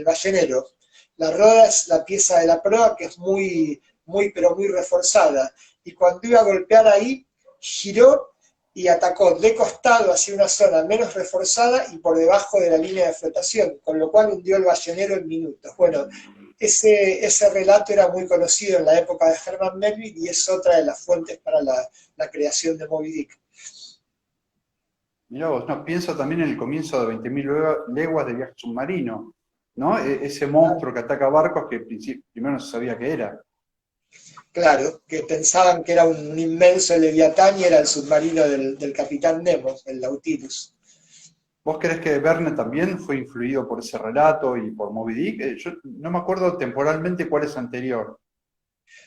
ballenero. La roda es la pieza de la proa que es pero muy reforzada, y cuando iba a golpear ahí, giró y atacó de costado hacia una zona menos reforzada y por debajo de la línea de flotación, con lo cual hundió el ballenero en minutos. Bueno, ese relato era muy conocido en la época de Herman Melville y es otra de las fuentes para la creación de Moby Dick. Mirá vos, no, pienso también en el comienzo de 20.000 leguas de viaje submarino, ¿no? Ese monstruo que ataca barcos que primero no se sabía qué era. Claro, que pensaban que era un inmenso leviatán y era el submarino del capitán Nemo, el Nautilus. ¿Vos creés que Verne también fue influido por ese relato y por Moby Dick? Yo no me acuerdo temporalmente cuál es anterior.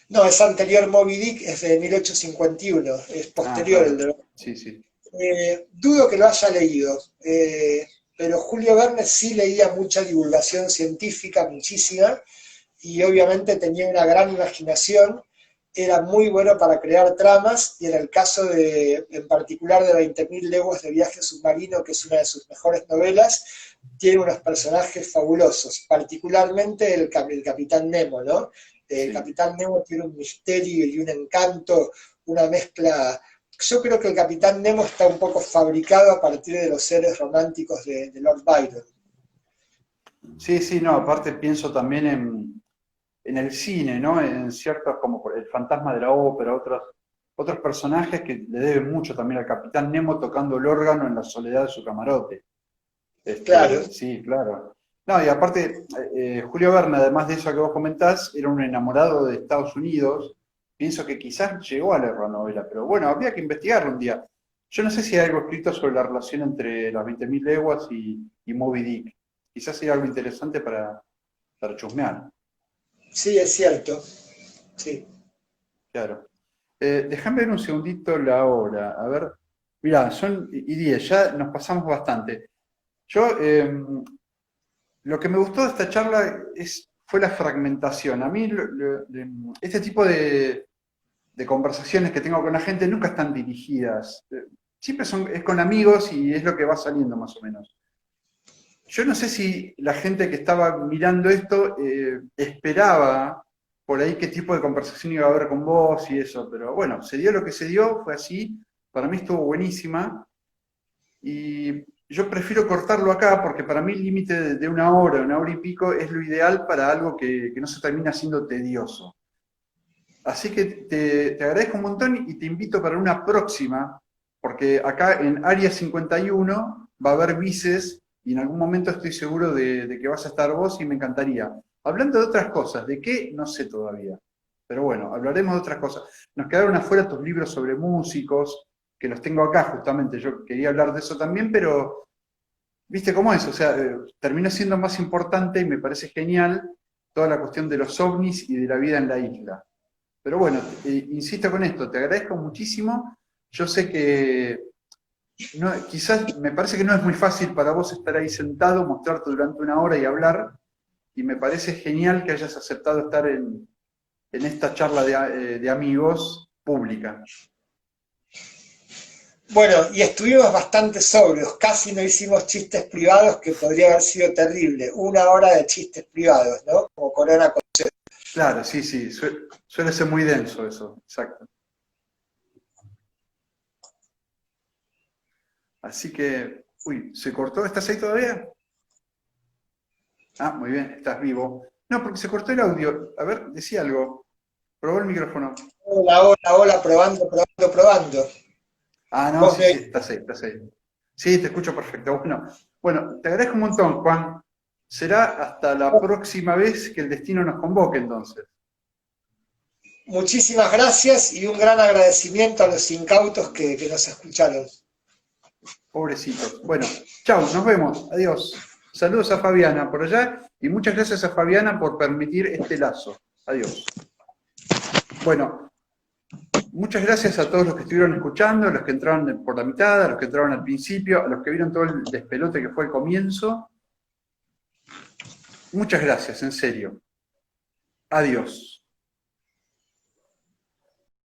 No, es anterior Moby Dick, es de 1851, es Ah, posterior el claro. de... Sí, sí. Dudo que lo haya leído, pero Julio Verne sí leía mucha divulgación científica, muchísima, y obviamente tenía una gran imaginación, era muy bueno para crear tramas, y en el caso en particular de 20.000 leguas de viaje submarino, que es una de sus mejores novelas, tiene unos personajes fabulosos, particularmente el Capitán Nemo, ¿no? El Sí. Capitán Nemo tiene un misterio y un encanto, una mezcla. Yo creo que el Capitán Nemo está un poco fabricado a partir de los seres románticos de Lord Byron. Sí, sí, no, aparte pienso también en el cine, ¿no? En ciertos, como por el fantasma de la ópera, otros personajes que le deben mucho también al Capitán Nemo tocando el órgano en la soledad de su camarote. Claro, Sí, claro. No, y aparte, Julio Verne, además de eso que vos comentás, era un enamorado de Estados Unidos. Pienso que quizás llegó a leer la novela, pero bueno, habría que investigarlo un día. Yo no sé si hay algo escrito sobre la relación entre las 20.000 leguas y Moby Dick. Quizás sería algo interesante para chusmear. sí, es cierto. Sí. Claro. Déjame ver un segundito la hora. A ver. Mirá, son y 10, ya nos pasamos bastante. Yo, lo que me gustó de esta charla fue la fragmentación. A mí, este tipo de conversaciones que tengo con la gente nunca están dirigidas. Siempre es con amigos y es lo que va saliendo más o menos. Yo no sé si la gente que estaba mirando esto esperaba por ahí qué tipo de conversación iba a haber con vos y eso, pero bueno, se dio lo que se dio, fue así. Para mí estuvo buenísima y yo prefiero cortarlo acá porque para mí el límite de una hora y pico es lo ideal para algo que no se termina siendo tedioso. Así que te agradezco un montón y te invito para una próxima, porque acá en Área 51 va a haber bices y en algún momento estoy seguro de que vas a estar vos y me encantaría. Hablando de otras cosas, ¿de qué? No sé todavía. Pero bueno, hablaremos de otras cosas. Nos quedaron afuera tus libros sobre músicos, que los tengo acá justamente. Yo quería hablar de eso también, pero viste cómo es. O sea, terminó siendo más importante y me parece genial toda la cuestión de los ovnis y de la vida en la isla. Pero bueno, insisto con esto, te agradezco muchísimo. Yo sé que quizás me parece que no es muy fácil para vos estar ahí sentado, mostrarte durante una hora y hablar, y me parece genial que hayas aceptado estar en esta charla de amigos pública. Bueno, y estuvimos bastante sobrios, casi no hicimos chistes privados, que podría haber sido terrible. Una hora de chistes privados, ¿no? Como Corona. Claro, sí, sí, suele ser muy denso eso, exacto. Así que, uy, ¿se cortó? ¿Estás ahí todavía? Ah, muy bien, estás vivo. No, porque se cortó el audio. A ver, decía algo. Probó el micrófono. Hola, hola, hola, probando, probando, probando. Ah, no, Vos sí, me... sí, estás ahí, estás ahí. Sí, te escucho perfecto. Bueno, te agradezco un montón, Juan. Será hasta la próxima vez que el destino nos convoque, entonces. Muchísimas gracias y un gran agradecimiento a los incautos que nos escucharon. Pobrecitos. Bueno, chao, nos vemos. Adiós. Saludos a Fabiana por allá y muchas gracias a Fabiana por permitir este lazo. Adiós. Bueno, muchas gracias a todos los que estuvieron escuchando, a los que entraron por la mitad, a los que entraron al principio, a los que vieron todo el despelote que fue el comienzo. Muchas gracias, en serio. Adiós.